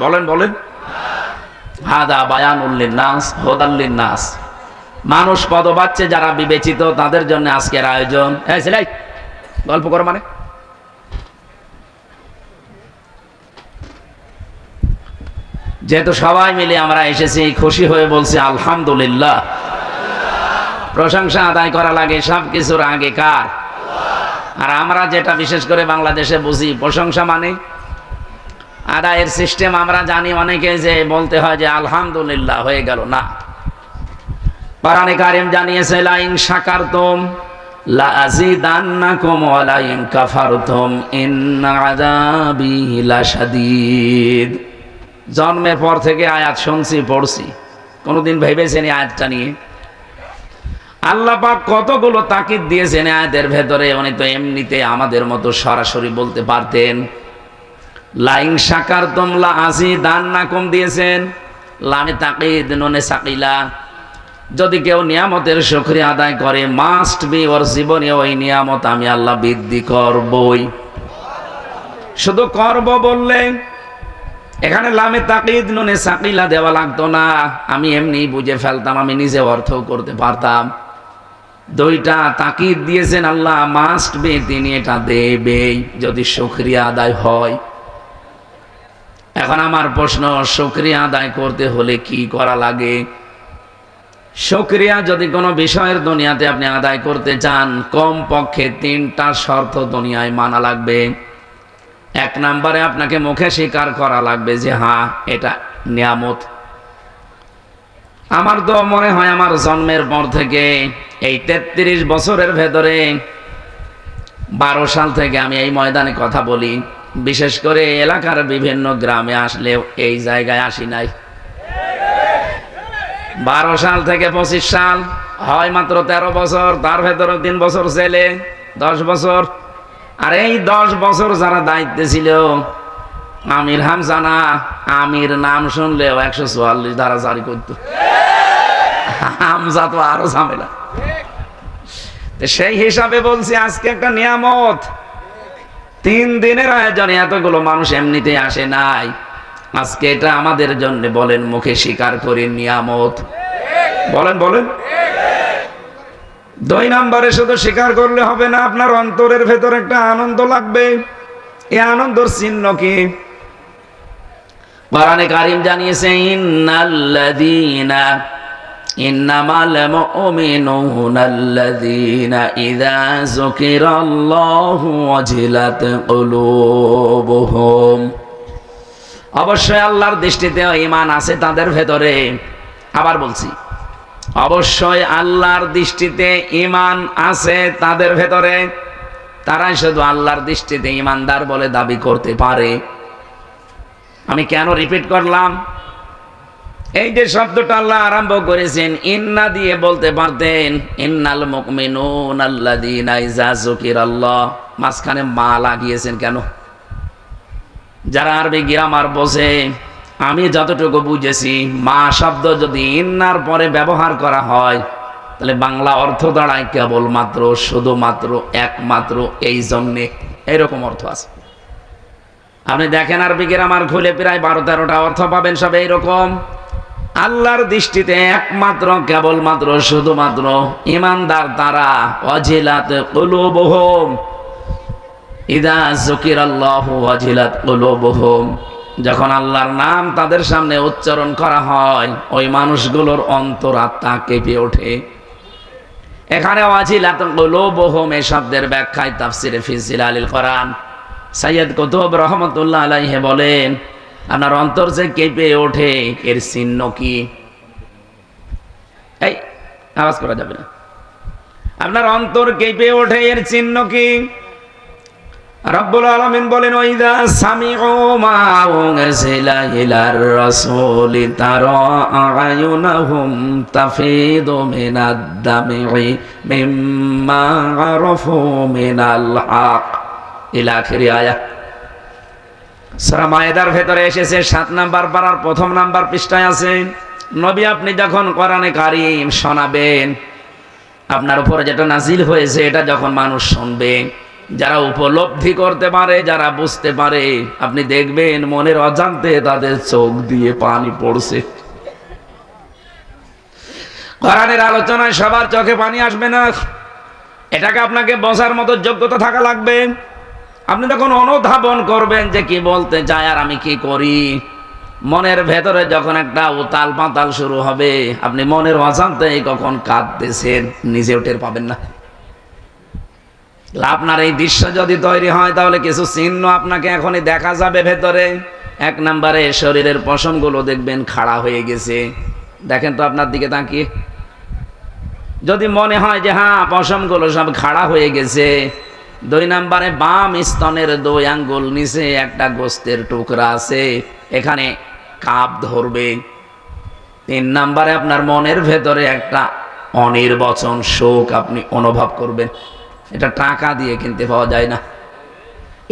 বলেন বলেন। হাদা বায়ানুল লিন্নাস হুদাল লিন্নাস, মানুষ পদবাচ্চে যারা বিবেচিত তাদের জন্য আজকের আয়োজন। এই ছেলে গল্প করো মানে, যেহেতু সবাই মিলে আমরা এসেছি, খুশি হয়ে বলছি আলহামদুলিল্লাহ। প্রশংসা আদায় করা লাগে সব কিছুর আগে কার? আর আমরা যেটা বিশেষ করে বাংলাদেশে বুঝি, প্রশংসা মানে আদায়ের সিস্টেম আমরা জানি অনেকে, যে বলতে হয় যে আলহামদুলিল্লাহ হয়ে গেল না। কোরআনে কারীম জানিয়েছে লা ইন শাকারতুম লা আযীদান্নাকুম ওয়া লা ইন কাফারতুম ইন্না আযাবি লাশাদীদ। জন্মের পর থেকে আয়াত শুনছি, পড়ছি, কোনোদিন ভেবেছেন এই আয়াতটা নিয়ে? আল্লাহ পাক কতগুলো তাকিদ দিয়েছেন আয়াতের ভেতরে। উনি তো এমনিতে আমাদের মতো সরাসরি বলতে পারতেন। লা ইন শাকারতুম লা আযীদান্নাকুম দিয়েছেন, লামে তাকিদ নুনে সাকিলা। যদি কেউ নিয়ামতের শুকরিয়া আদায় করে, মাস্ট বি, ওর জীবনে ওই নিয়ামত আমি আল্লাহ বৃদ্ধি করবই। শুধু করব বললে এখানে লামে তাকিদ নুনে সাকিলা দেওয়া লাগতো না, আমি এমনি বুঝে ফেলতাম, আমি নিজে অর্থ করতে পারতাম। 2টা তাকিদ দিয়েছেন আল্লাহ, মাস্ট বি, তিনি এটা দেবেই যদি শুকরিয়া আদায় হয়। এখন আমার প্রশ্ন, শুকরিয়া আদায় করতে হলে কি করা লাগে? শুকরিয়া যদি কোনো বিষয়ের দুনিয়াতে আপনি আদায় করতে চান, কম পক্ষে 3টা শর্ত দুনিয়ায় মানা লাগবে। 1 নম্বরে আপনাকে মুখে স্বীকার করা লাগবে যে হ্যাঁ এটা নিয়ামত। আমার তো মনে হয় আমার জন্মের পর থেকে এই 33 বছরের ভেতরে 12 সাল থেকে আমি এই ময়দানে কথা বলি, বিশেষ করে এলাকার বিভিন্ন গ্রামে আসলে এই জায়গায় আসি নাই। 12 সাল থেকে 25 সাল হয় মাত্র 13 বছর, তার ভেতরে 3 বছর ছেলে, 10 বছর। আর এই 10 বছর যারা দায়িত্বে ছিল, আমির হামজানা, আমির নাম শুনলেও 144 ধারা জারি করত। হামজা তো আরো ঝামেলা। সেই হিসাবে বলছি আজকে একটা নিয়ামত। 3 দিনের আয়োজনে এতগুলো মানুষ এমনিতে আসে নাই, আজকে এটা আমাদের জন্য বলেন মুখে স্বীকার করি নিয়ামত। বলেন বলেন। 2 নম্বরে শুধু স্বীকার করলে হবে না, আপনার অন্তরের ভেতর একটা আনন্দ লাগবে। এই আনন্দের চিহ্ন কি? কোরআনে কারীম জানিয়েছে ইন্নামাল মুমিনুনাল্লাযীনা ইযা যুকিরাল্লাহু ওয়াজিলাত কুলুবুহুম। অবশ্যই আল্লাহর দৃষ্টিতে ঈমান আছে তাদের ভেতরে। আবার বলছি, অবশ্যই আল্লাহর দৃষ্টিতে ঈমান আছে তাদের ভেতরে। তারাই শুধু আল্লাহর দৃষ্টিতে ঈমানদার বলে দাবি করতে পারে। আমি কেন রিপিট করলাম? এই যে শব্দটা আল্লাহ আরম্ভ করেছেন ইন্না দিয়ে, বলতে পারতেন ইন্নাল মুমিনুনাল্লাযীনা ইযা যুকিরাল্লাহ, মাঝখানে মা লাগিয়েছেন কেন? যারা আরবি গ্রামার বোঝে, আমি যতটুকু বুঝেছি, মা শব্দ যদি ইন্নার পরে ব্যবহার করা হয় তাহলে বাংলা অর্থ দাঁড়ায় কেবলমাত্র, শুধুমাত্র, একমাত্র, এই জন্যে, এরকম অর্থ আছে। আপনি দেখেন আরবি গ্রামার খুলে প্রায় 12-13টা অর্থ পাবেন, সব এইরকম। আল্লাহর দৃষ্টিতে একমাত্র, কেবলমাত্র, শুধুমাত্র ঈমানদার তারা। ওয়াজিলাত কুলুবুহুম ইযা যুকিরাল্লাহু ওয়াজিলাত কুলুবুহুম। যখন আল্লাহর নাম তাদের সামনে উচ্চারণ করা হয় ওই মানুষগুলোর অন্তরাত্মা কেঁপে ওঠে। এখানে ওয়াজিলাত কুলুবুহুম এই শব্দের ব্যাখ্যায় তাফসিরে ফি জিলালিল কোরআন সৈয়দ কুতুব রহমতুল্লাহ আলাইহি বলেন, আপনার অন্তর যে কেঁপে ওঠে এর চিহ্ন কি? এই আওয়াজ করা যাবে না। আপনার অন্তর কেঁপে ওঠে এর চিহ্ন কি? রব্বুল আলামিন বলেন, ওয়াইদা সামিউ মা উনজিলা ইলার রাসূলি তারা আয়ুনাহুম তাফিদু মিনাদ দামি মিম্মা আরাফু মিনাল হক ইলা আখিরি আয়াত। সূরা মায়েদার ভেতরে এসেছে 7 নাম্বার পারার 1 নাম্বার পৃষ্ঠায় আছে। নবী আপনি যখন কোরআনে কারীম শোনাবেন, আপনার উপরে যেটা নাজিল হয়েছে এটা যখন মানুষ শুনবে, যারা উপলব্ধি করতে পারে, যারা বুঝতে পারে, আপনি দেখবেন মনের অজান্তে তাদের চোখ দিয়ে পানি পড়ছে। কোরআনের আলোচনায় সবার চোখে পানি আসবে না, এটাকে আপনাকে বোঝার মতো যোগ্যতা থাকা লাগবে। আপনি তখন অনুধাবন করবেন যে কি বলতে চায় আর আমি কি করি। মনের ভেতরে যখন একটা উতাল পাতাল শুরু হবে, আপনি মনের অজান্তেই কখন কাঁদতেছেন নিজেও টের পাবেন না। আপনার এই দৃশ্য যদি তৈরি হয় তাহলে কিছু চিহ্ন আপনাকে এখনই দেখা যাবে ভেতরে। 1 নম্বরে শরীরের পশমগুলো দেখবেন খাড়া হয়ে গেছে। দেখেন তো আপনার দিকে তাকিয়ে, যদি মনে হয় যে হ্যাঁ পশমগুলো সব খাড়া হয়ে গেছে। 2 নম্বরে বাম স্তনের 2 আঙ্গুল নিচে একটা গোস্তের টুকরা আছে, এখানে কাপ ধরবে। 3 নম্বরে আপনার মনের ভেতরে একটা অনির্বচন শোক আপনি অনুভব করবেন, এটা টাকা দিয়ে কিনতে পাওয়া যায় না।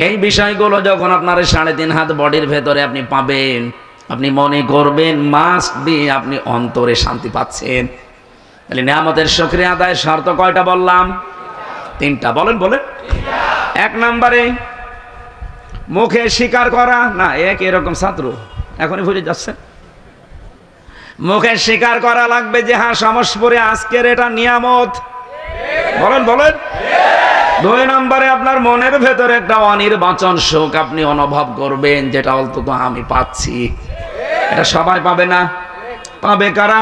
এই বিষয়গুলো যখন আপনার 3.5 হাত বডির ভেতরে আপনি পাবেন, আপনি মনে করবেন মাস্ট বি আপনি অন্তরে শান্তি পাচ্ছেন। তাহলে নিয়ামতের শুকরিয়া আদায় শর্ত কয়টা বললাম? 3টা। বলেন বলেন। 1 নম্বরে মুখে স্বীকার করা না, এরকম ছাত্র এখনই ভুলে যাচ্ছে। মুখে স্বীকার করা লাগবে যে হ্যাঁ সমস্পরে আজকের এটা নিয়ামত। বলেন বলেন। 2 নম্বরে আপনার মনের ভেতরে একটা অনির্বাচন শোক আপনি অনুভব করবেন, যেটা অন্তত আমি পাচ্ছি। এটা সবাই পাবে না, পাবে কারা?